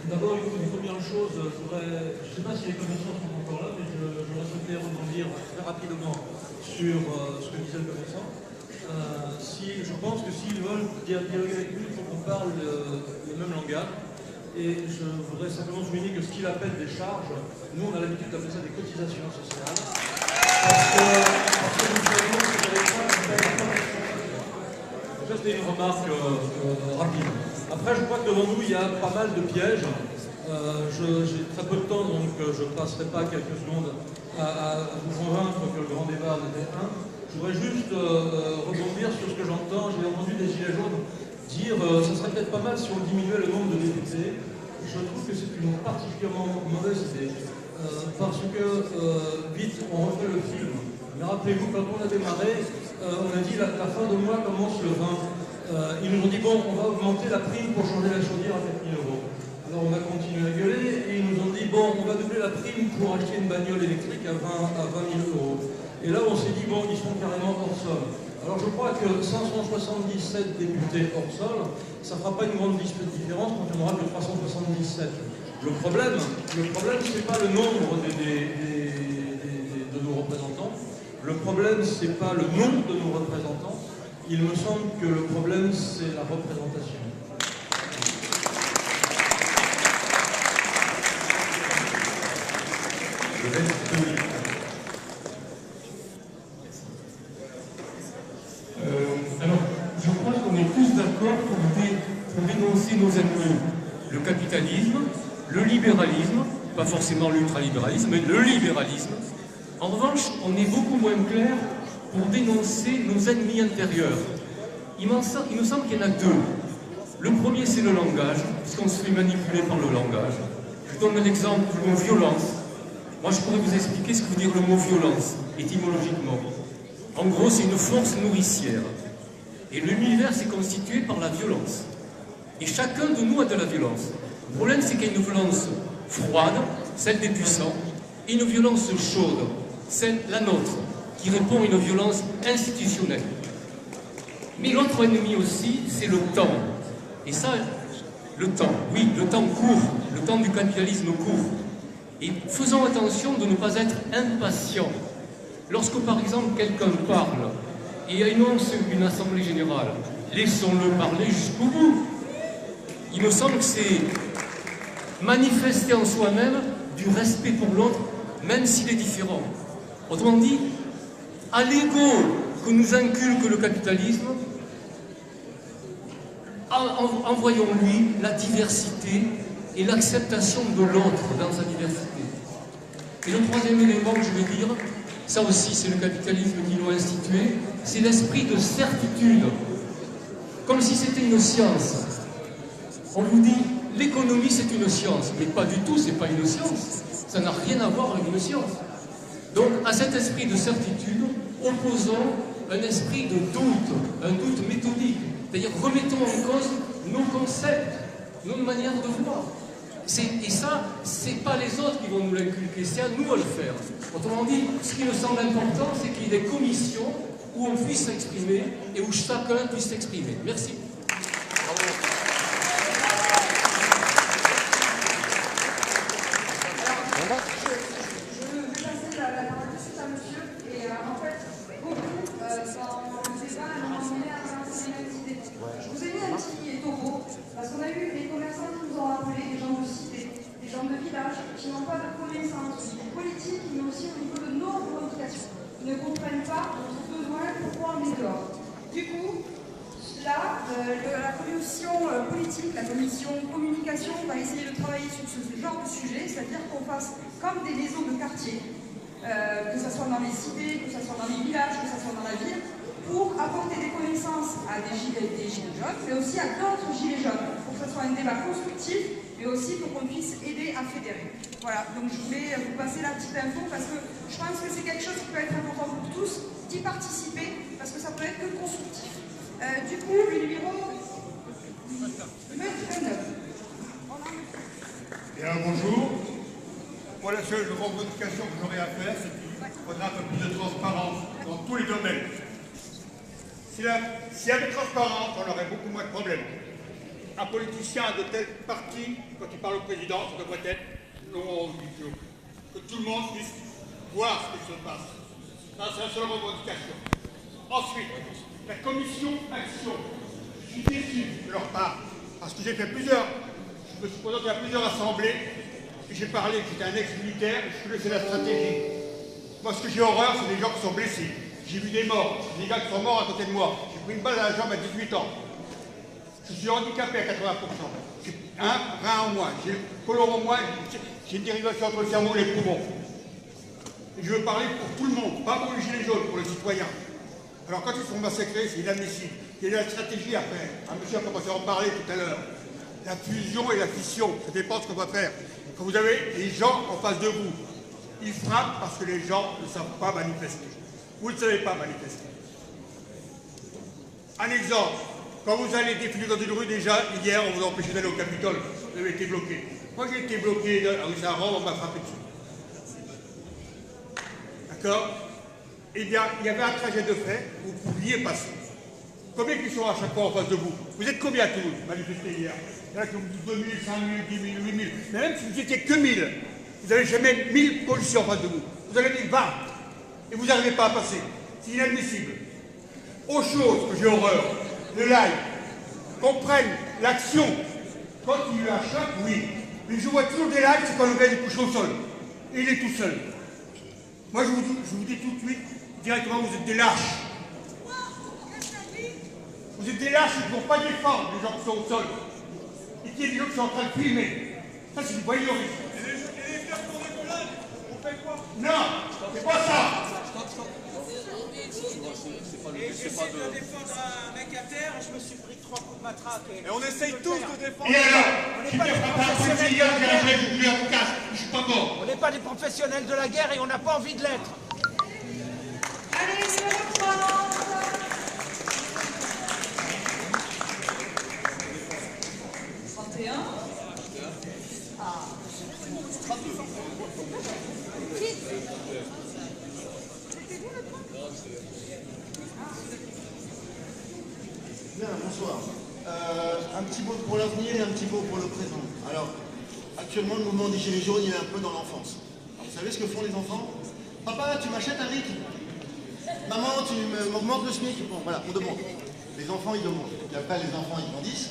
D'abord, une première chose, je ne sais pas si les commissions sont encore là, mais je voudrais souhaiter rebondir très rapidement sur ce que disait le commerçant. Je pense que s'ils veulent dialoguer avec nous, il faut qu'on parle le même langage. Et je voudrais simplement souligner que ce qu'il appelle des charges, nous on a l'habitude d'appeler ça des cotisations sociales. Parce que nous savons que les charges ça c'était une remarque rapide. Après je crois que devant nous il y a pas mal de pièges. J'ai très peu de temps donc je ne passerai pas quelques secondes à vous convaincre que le grand débat en était un. Je voudrais juste rebondir sur ce que j'entends. J'ai entendu des gilets jaunes dire ce serait peut-être pas mal si on diminuait le nombre de députés. Je trouve que c'est une particulièrement mauvaise idée parce que vite on refait le film. Mais rappelez-vous, quand on a démarré, on a dit la fin de mois commence le 20. Ils nous ont dit bon, on va augmenter la prime pour changer la chaudière à 4 000 €. Alors on a continué à gueuler et ils nous ont dit bon, on va doubler la prime pour acheter une bagnole électrique à 20 000 €. Et là on s'est dit bon, ils sont carrément hors sol. Alors je crois que 577 députés hors sol, ça ne fera pas une grande différence quand on aura que 377. Le problème c'est pas le nombre de nos représentants. Le problème c'est pas le nombre de nos représentants. Il me semble que le problème c'est la représentation. Alors, je crois qu'on est tous d'accord pour dénoncer nos ennemis. Le capitalisme, le libéralisme, pas forcément l'ultralibéralisme, mais le libéralisme. En revanche, on est beaucoup moins clair pour dénoncer nos ennemis intérieurs. Il me semble qu'il y en a deux. Le premier, c'est le langage, puisqu'on se fait manipuler par le langage. Je donne l'exemple du mot violence. Moi, je pourrais vous expliquer ce que veut dire le mot violence, étymologiquement. En gros, c'est une force nourricière. Et l'univers s'est constitué par la violence. Et chacun de nous a de la violence. Le problème, c'est qu'il y a une violence froide, celle des puissants, et une violence chaude, celle, la nôtre, qui répond à une violence institutionnelle. Mais l'autre ennemi aussi, c'est le temps. Et ça, le temps, oui, le temps court, le temps du capitalisme court. Et faisons attention de ne pas être impatients. Lorsque, par exemple, quelqu'un parle et annonce une assemblée générale, laissons-le parler jusqu'au bout. Il me semble que c'est manifester en soi-même du respect pour l'autre, même s'il est différent. Autrement dit, à l'ego que nous inculque le capitalisme, envoyons-lui la diversité et l'acceptation de l'autre dans sa diversité. Et le troisième élément que je vais dire, ça aussi c'est le capitalisme qui l'a institué, c'est l'esprit de certitude, comme si c'était une science. On vous dit, l'économie c'est une science, mais pas du tout, c'est pas une science. Ça n'a rien à voir avec une science. Donc à cet esprit de certitude, opposons un esprit de doute, un doute méthodique. C'est-à-dire remettons en cause nos concepts, nos manières de voir. Et ça, c'est pas les autres qui vont nous l'inculquer, c'est à nous à le faire. Autrement dit, ce qui me semble important, c'est qu'il y ait des commissions où on puisse s'exprimer et où chacun puisse s'exprimer. Merci. Je vais passer la parole tout de suite à monsieur. Et en fait, un village, qui n'ont pas de connaissances politiques, mais aussi au niveau de nos revendications. Ils ne comprennent pas notre besoin, pourquoi on est dehors. Du coup, là, la commission politique, la commission communication va essayer de travailler sur ce genre de sujet, c'est-à-dire qu'on fasse comme des maisons de quartier, que ce soit dans les cités, que ce soit dans les villages, que ce soit dans la ville, pour apporter des connaissances à des gilets jaunes, mais aussi à d'autres gilets jaunes, pour que ce soit un débat constructif, mais aussi pour qu'on puisse aider à fédérer. Voilà, donc je voulais vous passer la petite info, parce que je pense que c'est quelque chose qui peut être important pour tous, d'y participer, parce que ça peut être que constructif. Du coup, le numéro 29. Bien, bonjour. Moi, la seule revendication que j'aurais à faire, c'est qu'il faudra un peu plus de transparence dans tous les domaines. S'il y avait transparence, on aurait beaucoup moins de problèmes. Un politicien de tel parti, quand il parle au président, ça devrait être non, que tout le monde puisse voir ce qui se passe. Ça, c'est la seule revendication. Ensuite, la commission action. Je suis déçu de leur part, parce que j'ai fait je me suis présenté à plusieurs assemblées, et j'ai parlé, j'étais un ex-militaire, et je connaissais la stratégie. Moi, ce que j'ai horreur, c'est des gens qui sont blessés. J'ai vu des morts, des gars qui sont morts à côté de moi. J'ai pris une balle à la jambe à 18 ans. Je suis handicapé à 80%. J'ai un rein en moins, j'ai le côlon en moins, j'ai une dérivation entre le cerveau et les poumons. Et je veux parler pour tout le monde, pas pour les gilets jaunes, pour les citoyens. Alors quand ils sont massacrés, c'est inadmissible. Il y a la stratégie à faire. Un monsieur a commencé à en parler tout à l'heure. La fusion et la fission, ça dépend de ce qu'on va faire. Quand vous avez les gens en face de vous, ils frappent parce que les gens ne savent pas manifester. Vous ne savez pas manifester. Un exemple, quand vous allez défiler dans une rue, déjà, hier, on vous a empêché d'aller au Capitole. Vous avez été bloqué. Moi, j'ai été bloqué à rue Saint-Rand, on m'a frappé dessus. D'accord? Eh bien, il y avait un trajet de fait, vous pouviez passer. Combien qui sont à chaque fois en face de vous? Vous êtes combien à Toulouse, manifesté hier? Il y en a qui ont dit 2000, 5000, 10 000, 8000. Mais même si vous n'étiez que 1000, vous n'avez jamais 1000 policiers en face de vous. Vous avez mis 20. Et vous n'arrivez pas à passer. C'est inadmissible. Autre chose que j'ai horreur, le live, qu'on prenne l'action. Quand il y a un choc, oui. Mais je vois toujours des lives, c'est quand le gars est couché au sol. Et il est tout seul. Moi, je vous dis tout de suite, directement, vous êtes des lâches. Vous êtes des lâches qui ne vont pas défendre les gens qui sont au sol. Et qui est des gens qui sont en train de filmer. Ça, c'est du voyeurisme. Et les faire pour les collègues, on fait quoi? Non, c'est pas ça. J'essaie de défendre un mec à terre et je me suis pris 3 coups de matraque. Et on essaye tous de défendre. Et alors, on n'est pas des professionnels de la guerre. Je suis pas mort. On n'est pas des professionnels de la guerre et on n'a pas envie de l'être. Allez, numéro 3. Bien, bonsoir. Un petit mot pour l'avenir et un petit mot pour le présent. Alors, actuellement, le mouvement des Gilets jaunes, il est un peu dans l'enfance. Vous savez ce que font les enfants? Papa, tu m'achètes un RIC? Maman, tu m'augmentes le SMIC? Bon, voilà, on demande. Les enfants, ils demandent. Et après, les enfants, ils grandissent.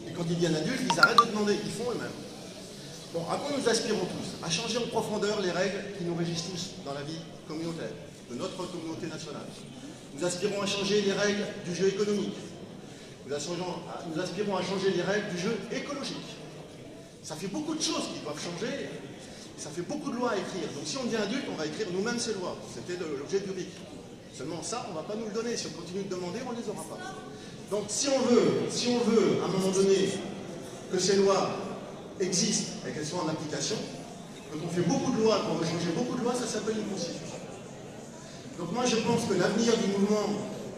Et quand ils deviennent adultes, ils arrêtent de demander. Ils font eux-mêmes. Bon, à quoi nous aspirons tous? À changer en profondeur les règles qui nous régissent tous dans la vie communautaire, de notre communauté nationale. Nous aspirons à changer les règles du jeu économique. Nous aspirons à changer les règles du jeu écologique. Ça fait beaucoup de choses qui doivent changer. Et ça fait beaucoup de lois à écrire. Donc si on devient adulte, on va écrire nous-mêmes ces lois. C'était l'objet du RIC. Seulement ça, on ne va pas nous le donner. Si on continue de demander, on ne les aura pas. Donc si on veut, à un moment donné, que ces lois existent et qu'elles soient en application, quand on fait beaucoup de lois, quand on veut changer beaucoup de lois, ça s'appelle une constitution. Donc moi je pense que l'avenir du mouvement,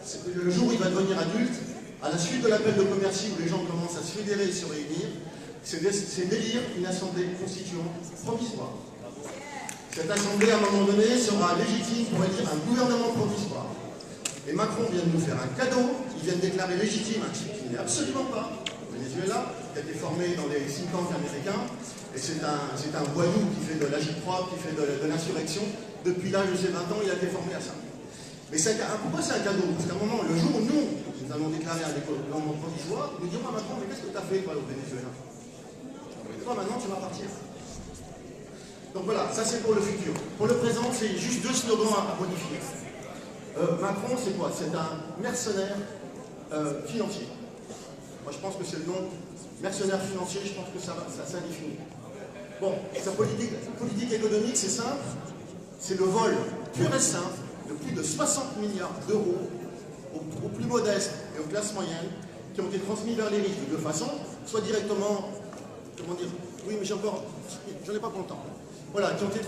c'est que le jour où il va devenir adulte, à la suite de l'appel de Commercy où les gens commencent à se fédérer et se réunir, c'est d'élire une assemblée constituante provisoire. Cette assemblée, à un moment donné, sera légitime pour élire un gouvernement provisoire. Et Macron vient de nous faire un cadeau, il vient de déclarer légitime un type qui n'est absolument pas au Venezuela, qui a été formé dans les think tanks américains, et c'est un voyou qui fait de l'agit-prop, qui fait de l'insurrection. Depuis l'âge de ses 20 ans, il a été formé à ça. Mais pourquoi c'est un cadeau? Parce qu'à un moment, le jour où nous allons déclarer un gouvernement provisoire, nous dirons à Macron, mais qu'est-ce que tu as fait toi au Venezuela? Toi maintenant tu vas partir. Donc voilà, ça c'est pour le futur. Pour le présent, c'est juste 2 slogans à modifier. Macron, c'est quoi? C'est un mercenaire financier. Moi je pense que c'est le nom mercenaire financier, je pense que ça définit. Bon, sa politique économique, c'est simple, c'est le vol pur et simple de plus de 60 milliards d'euros aux plus modestes et aux classes moyennes qui ont été transmis vers les riches de 2 façons, soit directement, comment dire, oui mais j'en ai pas pour longtemps. Voilà, qui ont été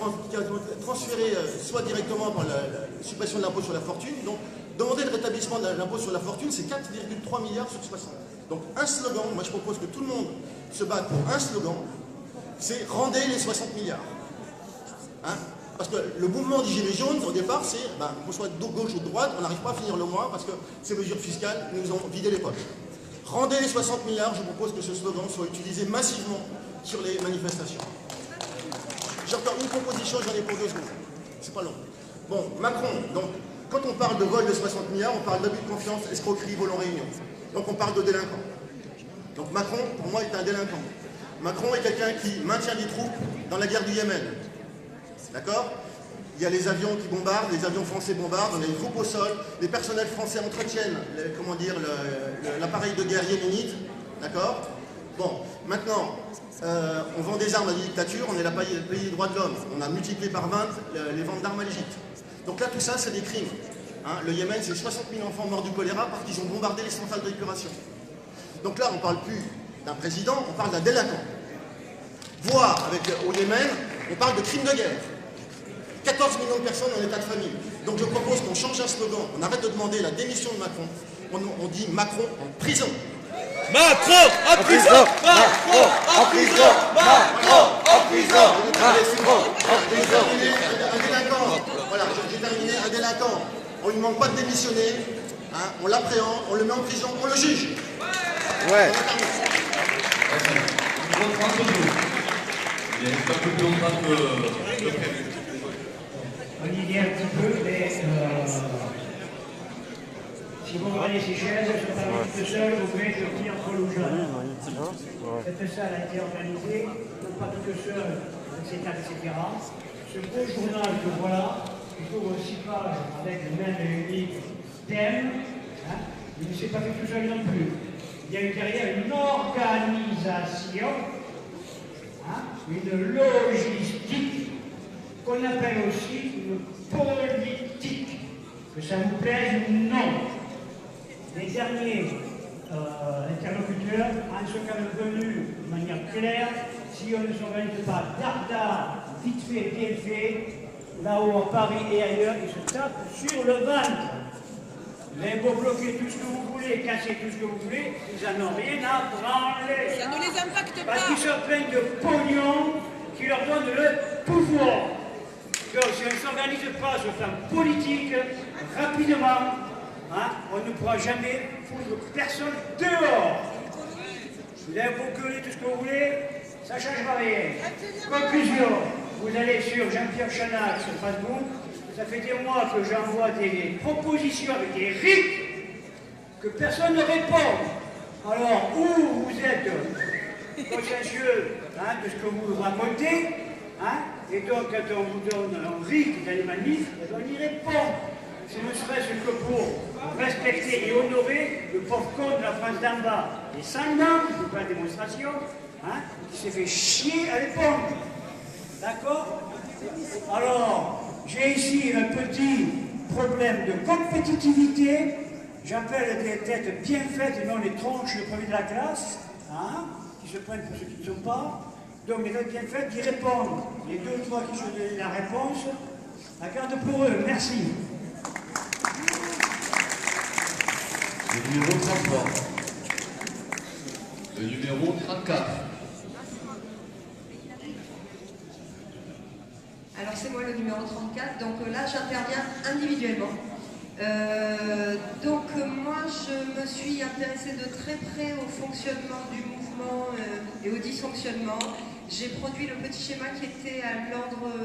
transférés soit directement par la suppression de l'impôt sur la fortune. Donc, demander le rétablissement de l'impôt sur la fortune, c'est 4,3 milliards sur 60. Donc, un slogan, moi je propose que tout le monde se batte pour un slogan, c'est « Rendez les 60 milliards ». Hein? Parce que le mouvement des Gilets jaunes, au départ, c'est, qu'on soit de gauche ou de droite, on n'arrive pas à finir le mois parce que ces mesures fiscales nous ont vidé les poches. Rendez les 60 milliards, je propose que ce slogan soit utilisé massivement sur les manifestations. J'ai encore une proposition, j'en ai pour 2 secondes. C'est pas long. Bon, Macron, donc, quand on parle de vol de 60 milliards, on parle d'abus de confiance, escroquerie, vol en réunion. Donc on parle de délinquants. Donc Macron, pour moi, est un délinquant. Macron est quelqu'un qui maintient des troupes dans la guerre du Yémen. D'accord? Il y a les avions qui bombardent, les avions français bombardent, on a des troupes au sol, les personnels français entretiennent, l'appareil de guerre yéménite. D'accord? Bon, maintenant, on vend des armes à des dictatures, on est le pays des droits de l'homme. On a multiplié par 20 les ventes d'armes à l'Égypte. Donc là, tout ça, c'est des crimes. Hein, le Yémen, c'est 60 000 enfants morts du choléra parce qu'ils ont bombardé les centrales d'épuration. Donc là, on ne parle plus d'un président, on parle d'un délinquant. Voire, au Yémen, on parle de crimes de guerre. 14 millions de personnes en état de famine. Donc je propose qu'on change un slogan, on arrête de demander la démission de Macron, on dit Macron en prison. Macron en prison! Macron en prison! Macron en prison! Un délinquant, voilà, j'ai terminé, un délinquant. On ne lui demande pas de démissionner, hein, on l'appréhende, on le met en prison, on le juge. Ouais. Il y a un peu plus longtemps que prévu. On y vient un petit peu, mais si vous regardez ces chaises, elles sont arrivées toutes seules, vous mettez le pied entre le jeunes. Cette salle a été organisée, non pas toutes seules, etc., etc. Ce beau journal que voilà, il faut 6 pages avec le même et unique thème, hein, il ne s'est pas fait tout seul non plus. Il y a eu derrière une organisation, hein, une logistique, qu'on appelle aussi une politique. Que ça vous plaise ou non. Les derniers interlocuteurs en sont quand même venus de manière claire, si on ne s'organise pas dardard, vite fait, bien fait, là-haut à Paris et ailleurs, ils se tapent sur le ventre. Mais vous bloquez tout ce que vous voulez, cassez tout ce que vous voulez, ils n'en ont rien à branler. Ça ne les impacte pas. Parce qu'ils sont pleins de pognon qui leur donne le pouvoir. Donc si on ne s'organise pas sur le plan politique, rapidement, hein, on ne pourra jamais foutre personne dehors. Vous avez beau gueuler tout ce que vous voulez, ça ne changera rien. Conclusion, vous allez sur Jean-Pierre Chanac sur Facebook, ça fait des mois que j'envoie des propositions avec des RIC que personne ne répond. Alors, ou vous êtes consciencieux, hein, de ce que vous racontez, hein, et donc quand on vous donne un RIC dans les manifs, on y répond. Ce ne serait-ce que pour respecter et honorer le pauvre con de la France d'en bas. Et sans nom, qui ne fait pas de démonstration, hein, qui s'est fait chier à répondre. D'accord? Alors, j'ai ici un petit problème de compétitivité. J'appelle des têtes bien faites et non les tronches de premier de la classe, hein, qui se prennent pour ceux qui ne sont pas. Donc, les têtes bien faites qui répondent. Les 2 ou 3 qui se donnent la réponse, la garde pour eux. Merci. Le numéro 33. Le numéro 34. Alors c'est moi le numéro 34, donc là j'interviens individuellement. Moi je me suis intéressée de très près au fonctionnement du mouvement et au dysfonctionnement. J'ai produit le petit schéma qui était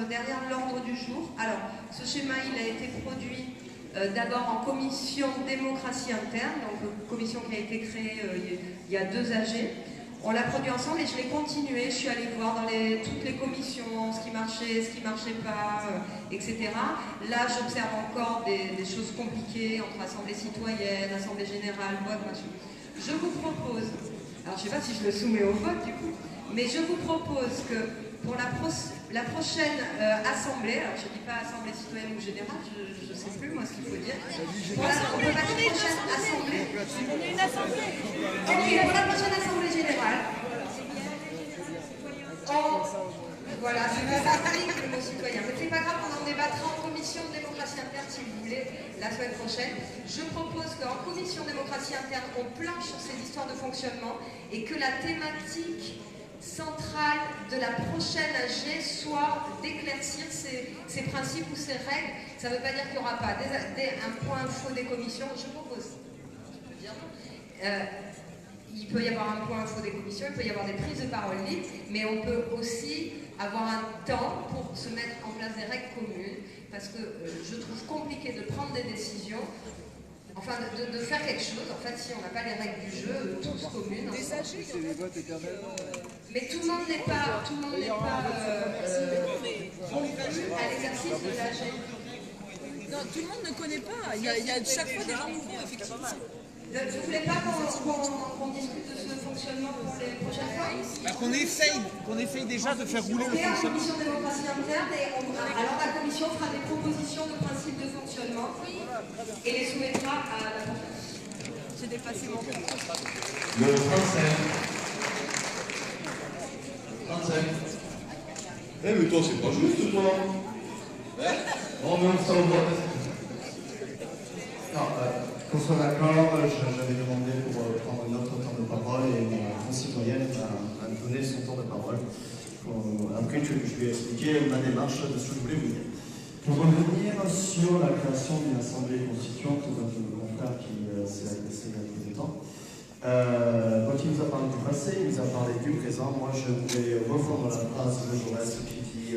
derrière l'ordre du jour. Alors ce schéma il a été produit d'abord en commission démocratie interne, donc commission qui a été créée il y a 2 AG. On l'a produit ensemble et je l'ai continué. Je suis allée voir dans toutes les commissions ce qui marchait pas, etc. Là, j'observe encore des choses compliquées entre assemblée citoyenne, assemblée générale, vote, machin. Je vous propose, alors je ne sais pas si je le soumets au vote du coup, mais je vous propose que pour la prochaine assemblée, alors je ne dis pas assemblée citoyenne ou générale, je ne sais plus moi ce qu'il faut dire. Pour la prochaine assemblée. On est une assemblée. Ok, pour la prochaine assemblée générale. Voilà, c'est ça que le mot citoyen. Mais c'est pas grave, on en débattra en commission de démocratie interne si vous voulez la semaine prochaine. Je propose qu'en commission démocratie interne, on planche sur ces histoires de fonctionnement et que la thématique centrale de la prochaine AG soit d'éclaircir ces principes ou ces règles. Ça ne veut pas dire qu'il n'y aura pas un point info des commissions. Je propose. Il peut y avoir un point info des commissions, il peut y avoir des prises de parole libres, mais on peut aussi avoir un temps pour se mettre en place des règles communes, parce que je trouve compliqué de prendre des décisions, enfin de faire quelque chose, en fait, si on n'a pas les règles du jeu, tous communes. Mais tout le monde n'est pas, à l'exercice de l'AG. Non, tout le monde ne connaît pas. Il y a chaque fois des gens nouveaux, effectivement. Vous ne voulez pas qu'on discute de ce fonctionnement pour les prochaines fois? Qu'on essaye déjà de faire rouler le fonctionnement. fonctionnement. En commission démocratie interne, alors la commission fera des propositions de principes de fonctionnement et les soumettra à la conférence. J'ai dépassé mon temps. Le 35. Eh mais toi c'est pas juste toi. Oh même ça au vote. Non, qu'on soit d'accord, j'avais demandé pour prendre notre temps de parole et ma concitoyenne à me donner son temps de parole. Après, je vais expliquer ma démarche de ce que je voulais vous dire. Pour revenir sur la création d'une assemblée constituante, donc mon frère qui s'est agressé il y a peu de temps, donc il nous a parlé du passé, il nous a parlé du présent. Moi, je voulais reprendre la phrase de Jaurès qui dit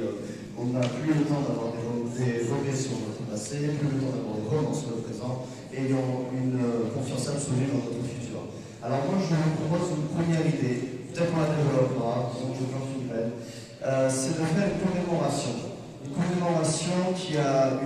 on n'a plus le temps d'avoir des regrets sur notre passé, plus le temps d'avoir des remords sur le présent, ayant une confiance absolue dans notre futur. Alors moi, je vous propose une première idée, peut-être qu'on la développera, donc je pense une peine, c'est de faire une commémoration. Une commémoration qui a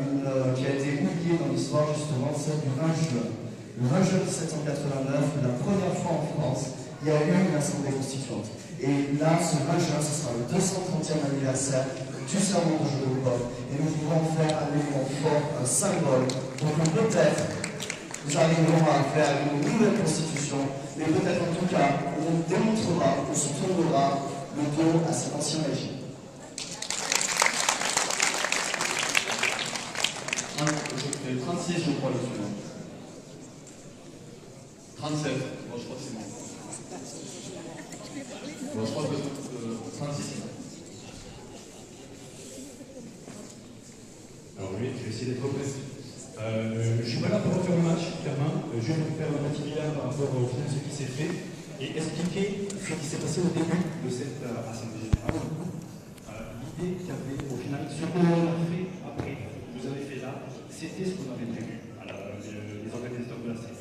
été oubliée dans l'histoire, justement, celle du 20 juin. Le 20 juin 1789, la première fois en France, il y a eu une assemblée constituante. Et là, ce 20 juin, ce sera le 230e anniversaire du serment de Jules Lepov. Et nous voulons faire un élément fort, un symbole, pour que peut-être nous arriverons à faire une nouvelle constitution, mais peut-être en tout cas, on démontrera, on se tournera le dos à cet ancien régime. Je fais 36, je crois, le suivant. 37, bon, je crois que c'est bon. Bon, je crois que 36. Alors oui, je vais essayer d'être précis. Je ne suis pas là pour refaire le match, clairement. Je viens de faire un petit bilan par rapport au final ce qui s'est fait et expliquer ce qui s'est passé au début de cette Assemblée Générale. L'idée qu'il y avait au final, ce que l'on a fait après, vous avez fait là, c'était ce qu'on avait prévu, les organisateurs de la scène.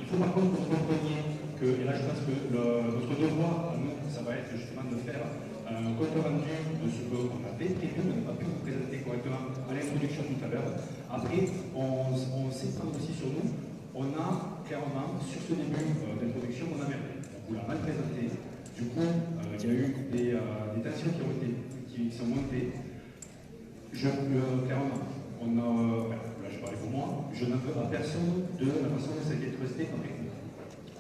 Il faut par contre que vous compreniez que, et là je pense que notre devoir à nous, ça va être justement de faire un compte rendu de ce qu'on avait prévu, on n'a pas pu vous présenter correctement à l'introduction tout à l'heure. Après, on sait prendre aussi sur nous, on a clairement, sur ce début d'introduction, on a merdé. On l'a mal présenté. Du coup, il y a eu des tensions qui sont montées. Clairement, là je parlais pour moi, je n'en veux à personne de la façon dont ça a été présenté avec nous.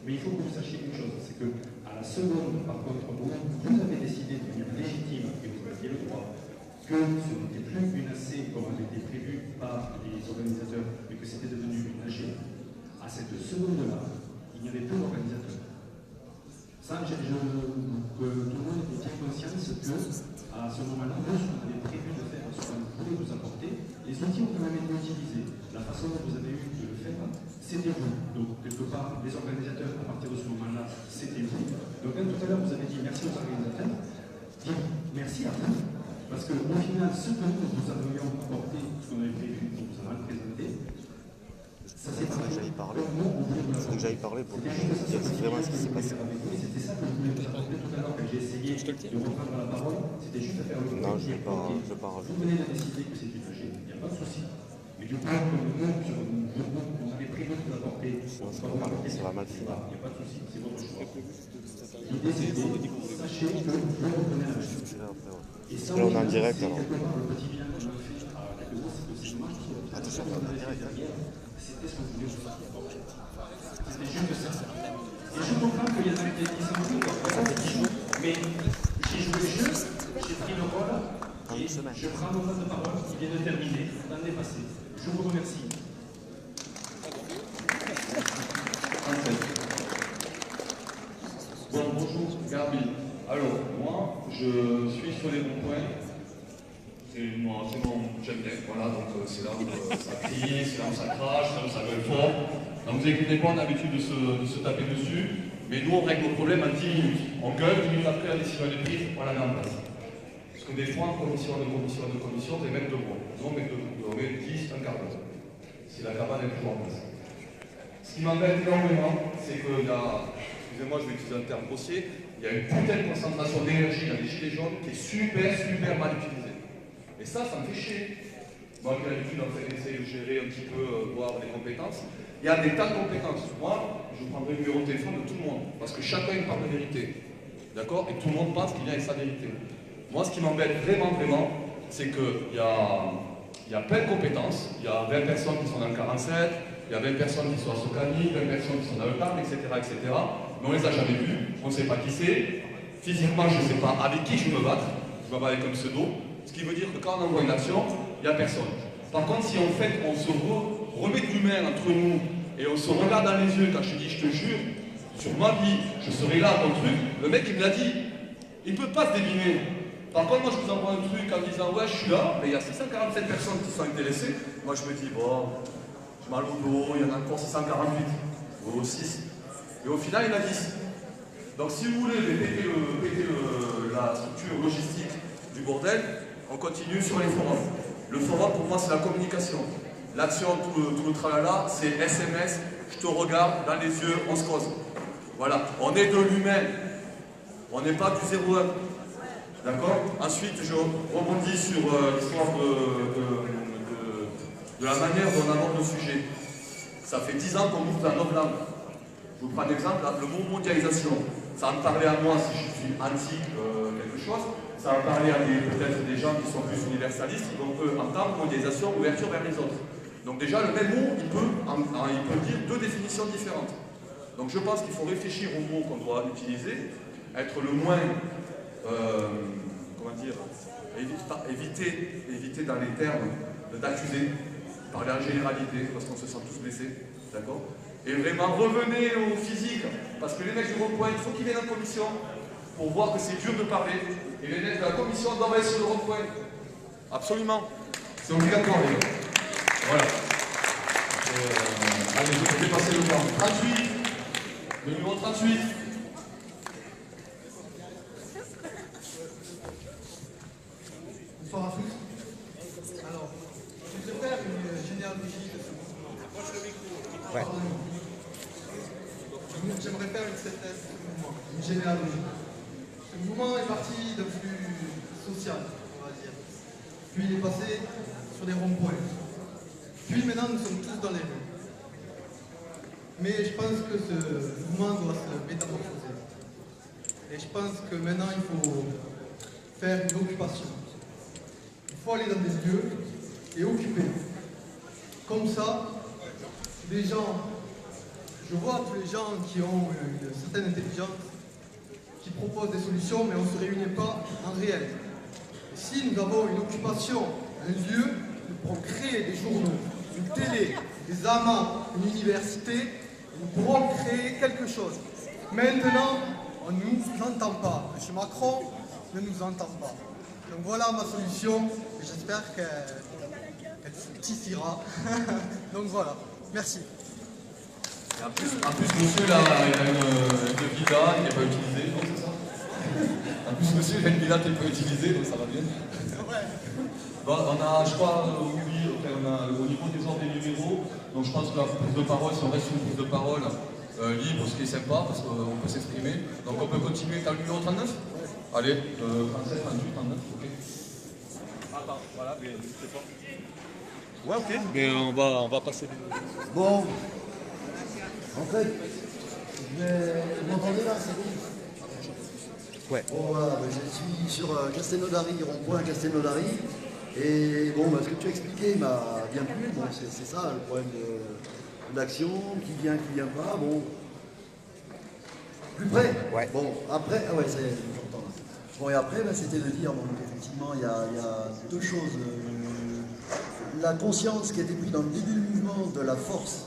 Mais il faut que vous sachiez une chose, c'est que à la seconde, par contre, où vous avez décidé de devenir légitime et vous aviez le droit, que ce n'était plus une AC comme avait été prévu par les organisateurs, mais que c'était devenu une AG, à cette seconde-là, il n'y avait plus d'organisateur. Ça, que tout le monde ait bien conscience que, à ce moment-là, nous, ce qu'on avait prévu de faire, ce qu'on voulait vous apporter, les outils ont quand même été utilisés. La façon dont vous avez eu de le faire, c'était vous. Donc, quelque part, les organisateurs, à partir de ce moment-là, c'était vous. Donc, quand tout à l'heure, vous avez dit merci aux organisateurs, dites merci à vous. Parce qu'au final, ce que nous avions apporté, ce qu'on avait prévu, donc vous en avez présenté, Ça s'est passé. Il faut que j'aille parler pour dire vraiment ce qui s'est passé. C'était ça que je voulais faire tout à l'heure quand j'ai essayé de reprendre la parole. C'était juste à faire le Non, je ne vais pas rajouter. Vous venez de décider que c'était fâché, il n'y a pas de souci. Mais du coup, vous avez pris note de l'apporter. Ça va mal finir. Il n'y a pas de souci, c'est votre choix. L'idée, c'est que sachez que vous reprenez la main. Et ça, là, on est en direct alors. Attention, on est en direct. C'était ce que vous vouliez faire. C'était juste ça. Et je comprends qu'il y en a qui s'en foutent. Mais j'ai joué le jeu, j'ai pris le rôle, et je prends mon temps de parole qui vient de terminer, l'année passée. Je vous remercie. Bon, bonjour, Garbi. Alors, moi, je suis sur les ronds-points. C'est mon j'aime bien, voilà, donc c'est là où ça crie, c'est là où ça crache, c'est là où ça gueule fort. Donc vous inquiétez pas, on a l'habitude de se taper dessus, mais nous on règle nos problèmes en 10 minutes. On gueule, 10 minutes après la décision est prise, on la met en place. Parce que des fois, en commission, c'est même 2 mois. On met 10, un quart d'heure. Si la cabane est toujours en place. Ce qui m'embête énormément, c'est qu'il y a, excusez-moi, je vais utiliser un terme grossier, il y a une putain de concentration d'énergie dans les gilets jaunes qui est super mal utilisée. Et ça me fait chier. Moi, j'ai l'habitude d'essayer de gérer un petit peu, voir les compétences. Il y a des tas de compétences. Moi, je prendrai le numéro de téléphone de tout le monde, parce que chacun il parle de vérité. D'accord? Et tout le monde pense qu'il vient avec sa vérité. Moi, ce qui m'embête vraiment, c'est qu'il y a plein de compétences. Il y a 20 personnes qui sont dans le 47, il y a 20 personnes qui sont à Socani, 20 personnes qui sont dans le parc, etc., etc. Mais on ne les a jamais vus, on ne sait pas qui c'est. Physiquement, je ne sais pas avec qui je me bats. Je me bats avec un pseudo. Ce qui veut dire que quand on envoie une action, il n'y a personne. Par contre, si en fait on se remet de l'humain entre nous et on se regarde dans les yeux quand je te dis je te jure, sur ma vie, je serai là dans le truc, le mec il me l'a dit, il ne peut pas se deviner. Par contre, moi je vous envoie un truc en disant ouais je suis là, mais il y a 647 personnes qui sont intéressées, moi je me dis bon, j'ai mal au dos, il y en a encore 648, ou 6. Et au final il y en a 10. Donc si vous voulez péter la structure logistique du bordel, on continue sur les forums. Le forum, pour moi, c'est la communication. L'action, tout le tralala, c'est SMS, je te regarde dans les yeux, on se cause. Voilà, on est de l'humain. On n'est pas du 0-1. D'accord? Ensuite, je rebondis sur l'histoire de la manière dont on aborde le sujet. Ça fait 10 ans qu'on ouvre la novlangue. Je vous prends un exemple, le mot mondialisation. Ça va me parler à moi si je suis anti quelque chose. Ça va parler à peut-être des gens qui sont plus universalistes, qui vont entendre mondialisation, ouverture vers les autres. Donc déjà, le même mot, il peut dire 2 définitions différentes. Donc je pense qu'il faut réfléchir aux mots qu'on doit utiliser, être le moins, comment dire, éviter dans les termes d'accuser, parler en généralité, parce qu'on se sent tous blessés, d'accord? Et vraiment, revenez au physique, parce que les mecs du rond-point, il faut qu'ils viennent en commission, pour voir que c'est dur de parler. Et les mecs de la commission doivent aller sur le rond-point. Absolument. C'est obligatoire, les gars. Voilà. Allez, je vais dépasser le temps. 38. Le numéro 38. Bonsoir à tous. Alors, je vais faire une généalogie de ce mouvement. Approche le micro. Ouais. J'aimerais faire une synthèse de ce mouvement, une généalogie. Ce mouvement est parti d'un flux social, on va dire. Puis il est passé sur des ronds-points. Puis maintenant nous sommes tous dans les rues. Mais je pense que ce mouvement doit se métamorphoser. Et je pense que maintenant il faut faire une occupation. Il faut aller dans des lieux et occuper. Comme ça, les gens, je vois tous les gens qui ont une certaine intelligence, qui proposent des solutions, mais on ne se réunit pas en réel. Si nous avons une occupation, un lieu, nous pourrons créer des journaux, une télé, des amas, une université, nous pourrons créer quelque chose. Maintenant, on ne nous entend pas. M. Macron ne nous entend pas. Donc voilà ma solution, et j'espère qu'elle fructifiera. Donc voilà, merci. Et en plus, monsieur là, il a une guitare qui n'est pas utilisée, non, c'est ça? En plus, monsieur, il y a une villa qu'il peut utiliser, donc ça va bien. Bon, on a, je crois, oui, okay, on a au niveau des ordres des numéros, donc je pense que la prise de parole, si on reste sur une prise de parole libre, ce qui est sympa, parce qu'on peut s'exprimer. Donc on peut continuer avec le numéro 39. Allez, 37, 38, 39, ok. Attends, voilà, mais c'est pas. Ouais, ok, mais on va passer. Bon, en fait, vous m'entendez là, c'est bon? Ouais. Bon, voilà, je suis sur Castelnaudary, rond-point Castelnaudary. Et bon, ce que tu as expliqué m'a bien plu. Bon, c'est ça le problème de l'action, qui vient pas. Bon, plus près. Ouais. Bon, après, ah ouais, j'entends. Bon, et après, c'était de dire, bon, effectivement, il y a deux choses. La conscience qui était prise dans le début du mouvement de la force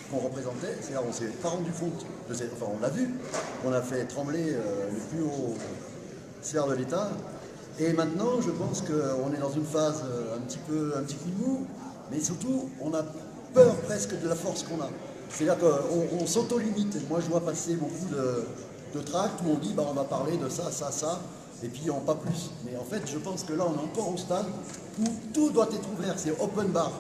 qu'on représentait, c'est-à-dire on ne s'est pas rendu compte de cette. Enfin, on l'a vu, on a fait trembler les plus hauts sphères de l'État. Et maintenant, je pense qu'on est dans une phase un petit coup de mou, mais surtout, on a peur presque de la force qu'on a. C'est-à-dire qu'on s'auto-limite. Moi, je vois passer beaucoup de tracts où on dit on va parler de ça, ça, ça, et puis pas plus. Mais en fait, je pense que là, on est encore au stade où tout doit être ouvert, c'est open bar.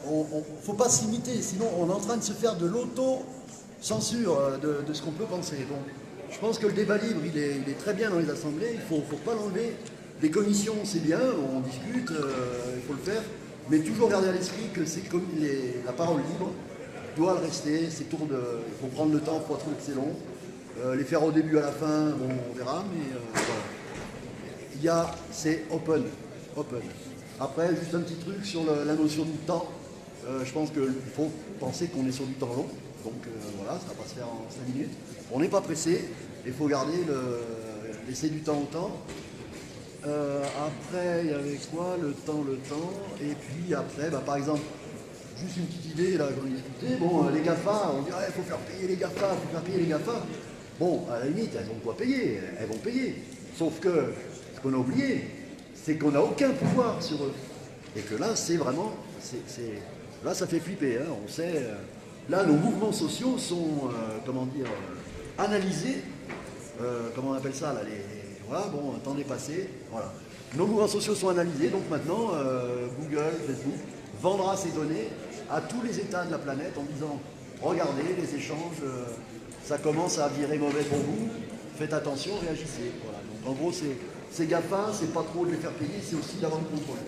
Il ne faut pas s'imiter, sinon on est en train de se faire de l'auto-censure de ce qu'on peut penser. Donc, je pense que le débat libre, il est très bien dans les assemblées, il ne faut pas l'enlever. Les commissions, c'est bien, on discute, il faut le faire, mais toujours garder à l'esprit que c'est comme la parole libre doit le rester, il faut prendre le temps pour trouver que c'est long. Les faire au début, à la fin, bon, on verra, mais voilà. C'est open. Après, juste un petit truc sur la notion du temps. Je pense qu'il faut penser qu'on est sur du temps long, donc voilà, ça va pas se faire en 5 minutes. On n'est pas pressé, il faut laisser du temps au temps. Après, il y avait quoi? Le temps. Et puis après, par exemple, juste une petite idée, là, j'en ai discuté. Bon, les GAFA, on dirait, il faut faire payer les GAFA, Bon, à la limite, elles ont quoi payer, elles vont payer. Sauf que, ce qu'on a oublié, c'est qu'on n'a aucun pouvoir sur eux. Et que là, c'est vraiment, là, ça fait flipper, hein, on sait. Là, nos mouvements sociaux sont, analysés, comment on appelle ça, là, voilà, bon, un temps est passé, voilà. Nos mouvements sociaux sont analysés, donc maintenant, Google, Facebook, vendra ces données à tous les États de la planète en disant, regardez, les échanges, ça commence à virer mauvais pour vous, faites attention, réagissez. Voilà. Donc en gros, c'est GAFA, c'est pas trop de les faire payer, c'est aussi d'avoir le contrôle.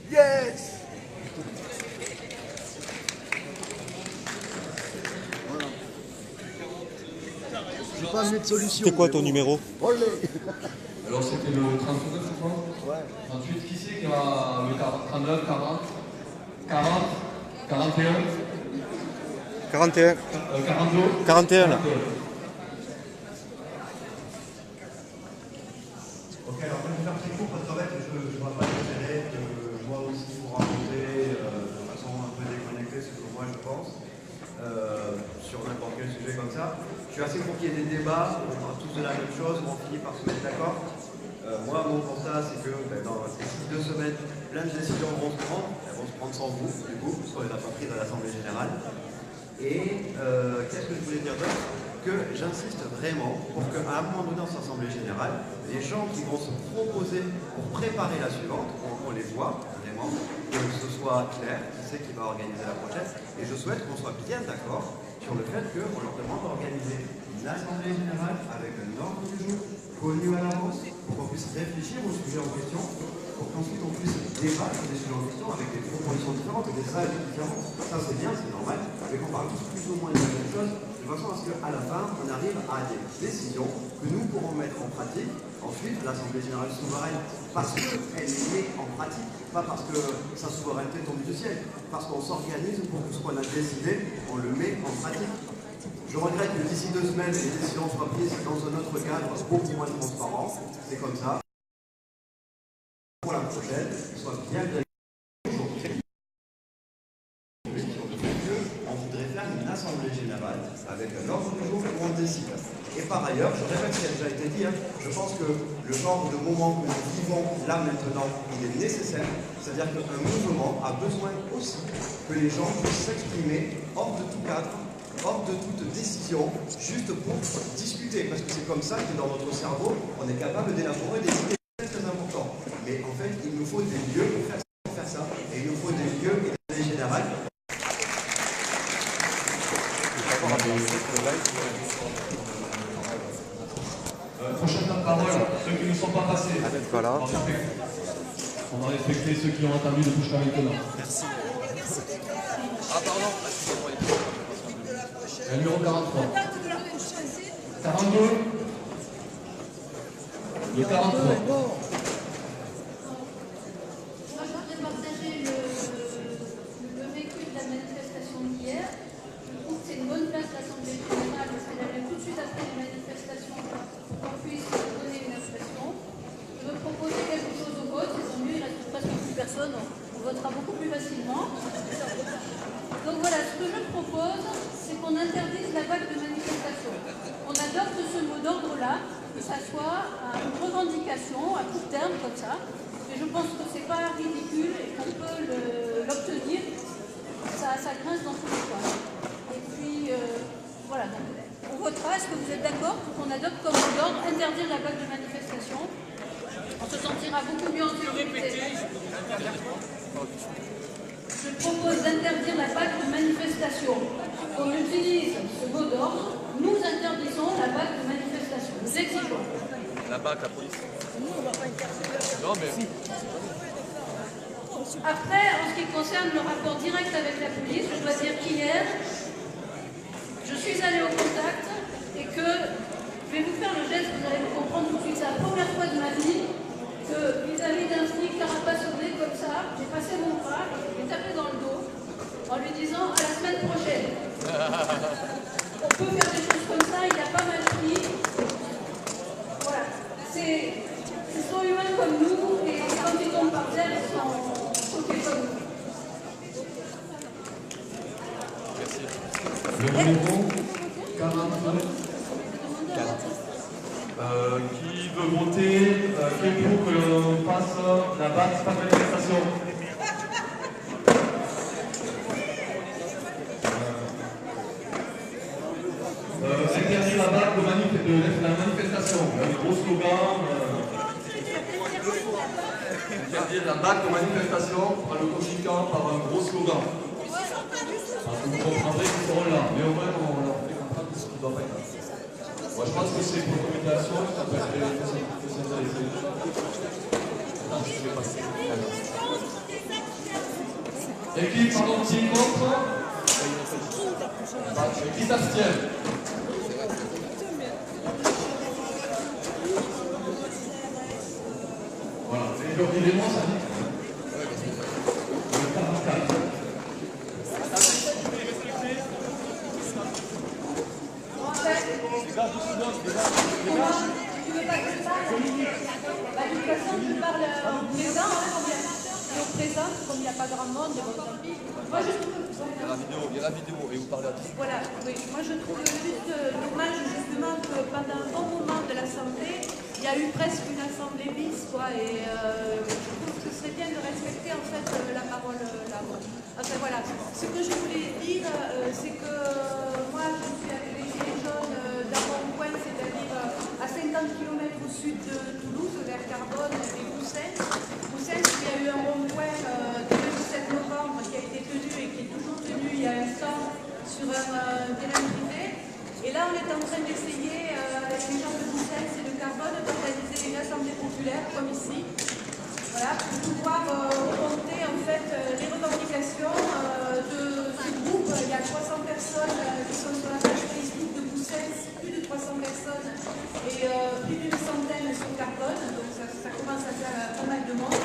Yes! Voilà. Je n'ai pas amené de solution. C'était quoi ton numéro? Alors c'était le 39, je crois. Ouais. 38, qui c'est qui a le 39, 40, 40, 41 41. 42 41 là. Ok, alors je vais faire très court parce qu'en fait je ne vois pas l'intérêt que moi aussi vous raconter de façon un peu déconnectée ce que moi je pense sur n'importe quel sujet comme ça. Je suis assez pour qu'il y ait des débats, on parle tous de la même chose, on finit par se mettre d'accord. Moi, mon constat, c'est que dans ces 2 semaines, plein de décisions vont se prendre. Elles vont se prendre sans vous, du coup, puisqu'on les a pas prises à l'Assemblée Générale. Et qu'est-ce que je voulais dire d'autre? Que j'insiste vraiment pour qu'à un moment donné, dans cette Assemblée Générale, les gens qui vont se proposer pour préparer la suivante, on les voit vraiment, que ce soit clair, qui c'est qui va organiser la prochaine. Et je souhaite qu'on soit bien d'accord sur le fait qu'on leur demande d'organiser une Assemblée Générale avec un ordre du jour connu à l'avance, pour qu'on puisse réfléchir au sujet en question, pour qu'ensuite on puisse débattre des sujets en question avec des propositions différentes et des règles différentes. Ça c'est bien, c'est normal, mais qu'on parle tous plus ou moins de la même chose, de façon à ce qu'à la fin, on arrive à des décisions que nous pourrons mettre en pratique. Ensuite, l'Assemblée Générale souveraine, parce qu'elle est née en pratique, pas parce que sa souveraineté tombe du ciel, parce qu'on s'organise pour que ce qu'on a décidé, on le met en pratique. Je regrette que d'ici 2 semaines, les décisions soient prises dans un autre cadre beaucoup moins transparent. C'est comme ça. Pour la prochaine, soit bien aujourd'hui. On voudrait faire une assemblée générale avec un ordre du jour où on décide. Et par ailleurs, je répète ce qui a déjà été dit, je pense que le genre de moment que nous vivons là maintenant, il est nécessaire. C'est-à-dire qu'un mouvement a besoin aussi que les gens puissent s'exprimer hors de tout cadre. hors de toute décision, juste pour discuter. Parce que c'est comme ça que dans notre cerveau, on est capable d'élaborer des idées très importantes. Mais en fait, il nous faut des lieux pour faire ça. Et il nous faut des lieux et des idées générales. Prochaine parole, ceux qui ne sont pas passés. Voilà. On va respecter ceux qui ont attendu de bouche maintenant. Merci. Ah pardon, Le numéro 43. 42. Le 43. Moi, je voudrais partager le vécu de la manifestation d'hier. Je trouve que c'est une bonne place l'Assemblée générale parce qu'elle arrive tout de suite après les manifestations pour qu'on puisse donner une impression. Je veux proposer quelque chose au vote, c'est tant mieux, il ne reste presque plus personne, on votera beaucoup plus facilement. Donc voilà, ce que je propose, c'est qu'on interdise la vague de manifestation. On adopte ce mot d'ordre-là, que ça soit une revendication à court terme comme ça. Et je pense que c'est pas ridicule et qu'on peut l'obtenir. Ça grince dans tous les coins. Et puis, voilà. Donc, on votera. Est-ce que vous êtes d'accord pour qu'on adopte comme mot d'ordre interdire la vague de manifestation? On se sentira beaucoup mieux en sécurité. Je propose d'interdire la vague de manifestation. On utilise ce mot d'ordre. Nous interdisons la vague de manifestation. Nous exigeons. La BAC, la police. Nous, on va pas interdire. Non, mais... Après, en ce qui concerne le rapport direct avec la police, je dois dire qu'hier, je suis allée au contact et que je vais vous faire le geste, vous allez me comprendre tout de suite. C'est la première fois de ma vie que vis-à-vis d'un flic carapassonné comme ça, j'ai passé mon bras, je lui ai tapé dans le dos en lui disant à la semaine prochaine. On peut faire des choses comme ça, il a pas mal pris. Voilà. Ils sont humains comme nous et quand ils tombent par terre, ils sont choqués comme nous. Merci. Le numéro 49. Qui veut voter, qui est pour que l'on passe la batte par manifestation? Interdire la batte de la manifestation, un gros slogan. Interdire la batte de manifestation en le communiquant par un gros slogan. Parce que vous comprendrez qu'ils seront là, mais au moins on leur fait comprendre ce qui doit pas être là. Moi je pense que c'est pour la communication, ça peut être s'intéresser. Et qui, pardon, qui est contre? Et qui s'abstient? Voilà, et les mots, ça dit. Le 44. Tu veux pas que je parle? Bah, de toute façon, tu parles au présent, et au présent, comme il n'y a pas grand monde, tant pis. Moi, je trouve... Il y a la vidéo, et vous parlez à tous. Voilà, oui. Moi, je trouve juste dommage, justement, que pendant un bon moment de l'Assemblée, il y a eu presque une assemblée bis, quoi, et je trouve que ce serait bien de respecter, en fait, la parole là. Enfin, voilà. Ce que je voulais dire, c'est que moi, je suis avec les Gilets jaunes dans mon coin, c'est-à-dire à 50 km au sud de Toulouse, vers Carbone et Boussens. Boussens, il y a eu un rond-point le 17 novembre qui a été tenu et qui est toujours tenu il y a un temps sur un terrain privé. Et là, on est en train d'essayer, avec les gens de Boussens et de Carbone, d'organiser une assemblée populaire, comme ici, voilà, pour pouvoir remonter en fait les revendications de ce groupe. Il y a 300 personnes qui sont sur la page Facebook de Boussens, plus de 300 personnes, et plus d'une centaine sur Carbone, donc ça commence à faire pas mal de monde.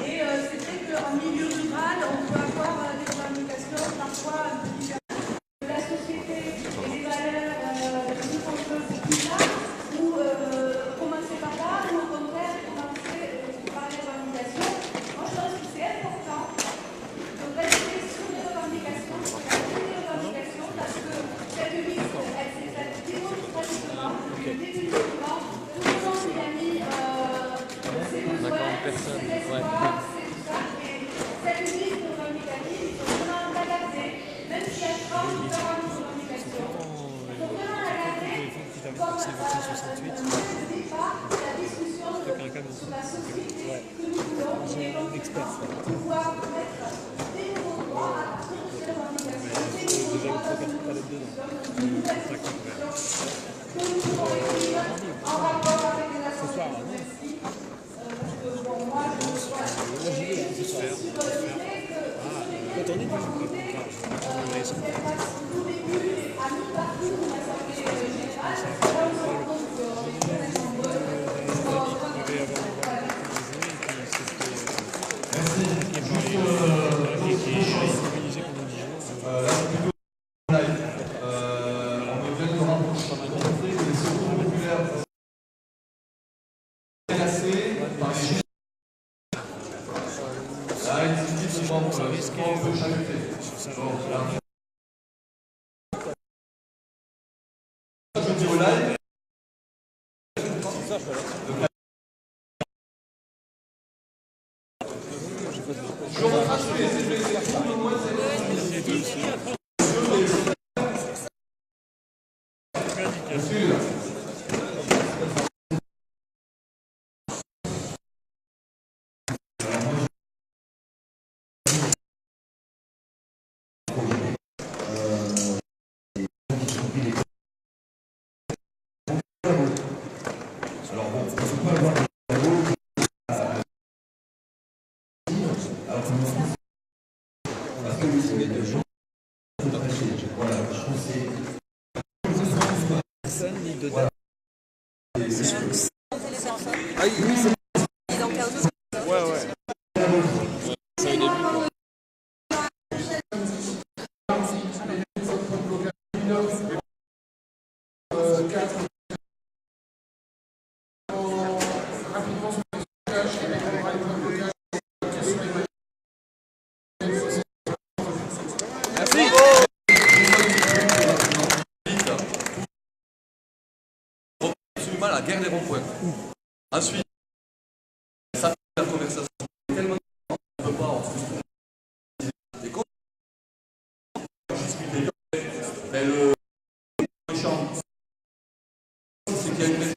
Et c'est vrai qu'en milieu rural, on peut avoir des revendications parfois un peu différentes de la société et des valeurs qui sont un peu plus là, ou commencer par là, ou au contraire commencer par les revendications. Moi je pense que c'est important de rester sur les revendications, parce que cette liste, elle s'est faite démocratiquement, démocratiquement, tout le monde y a mis ses besoins, ses espoirs, c'est tout ça, et cette liste de revendications, ils sont vraiment adaptés, même s'il y a 30 ou 40 revendications. sur la société que nous voulons et donc pouvoir mettre des nouveaux droits à partir de ces revendications, des nouveaux droits dans une nouvelle constitution que nous pouvons écrire en rapport avec les assemblées de principe. Parce que bon, moi, je suis sur l'idée que quand on est tout début, à mi-parcours de l'Assemblée générale, La guerre des ronds-points. Ensuite, ça fait la conversation tellement on ne peut pas et quand on discute mais le méchant, c'est qu'il y a une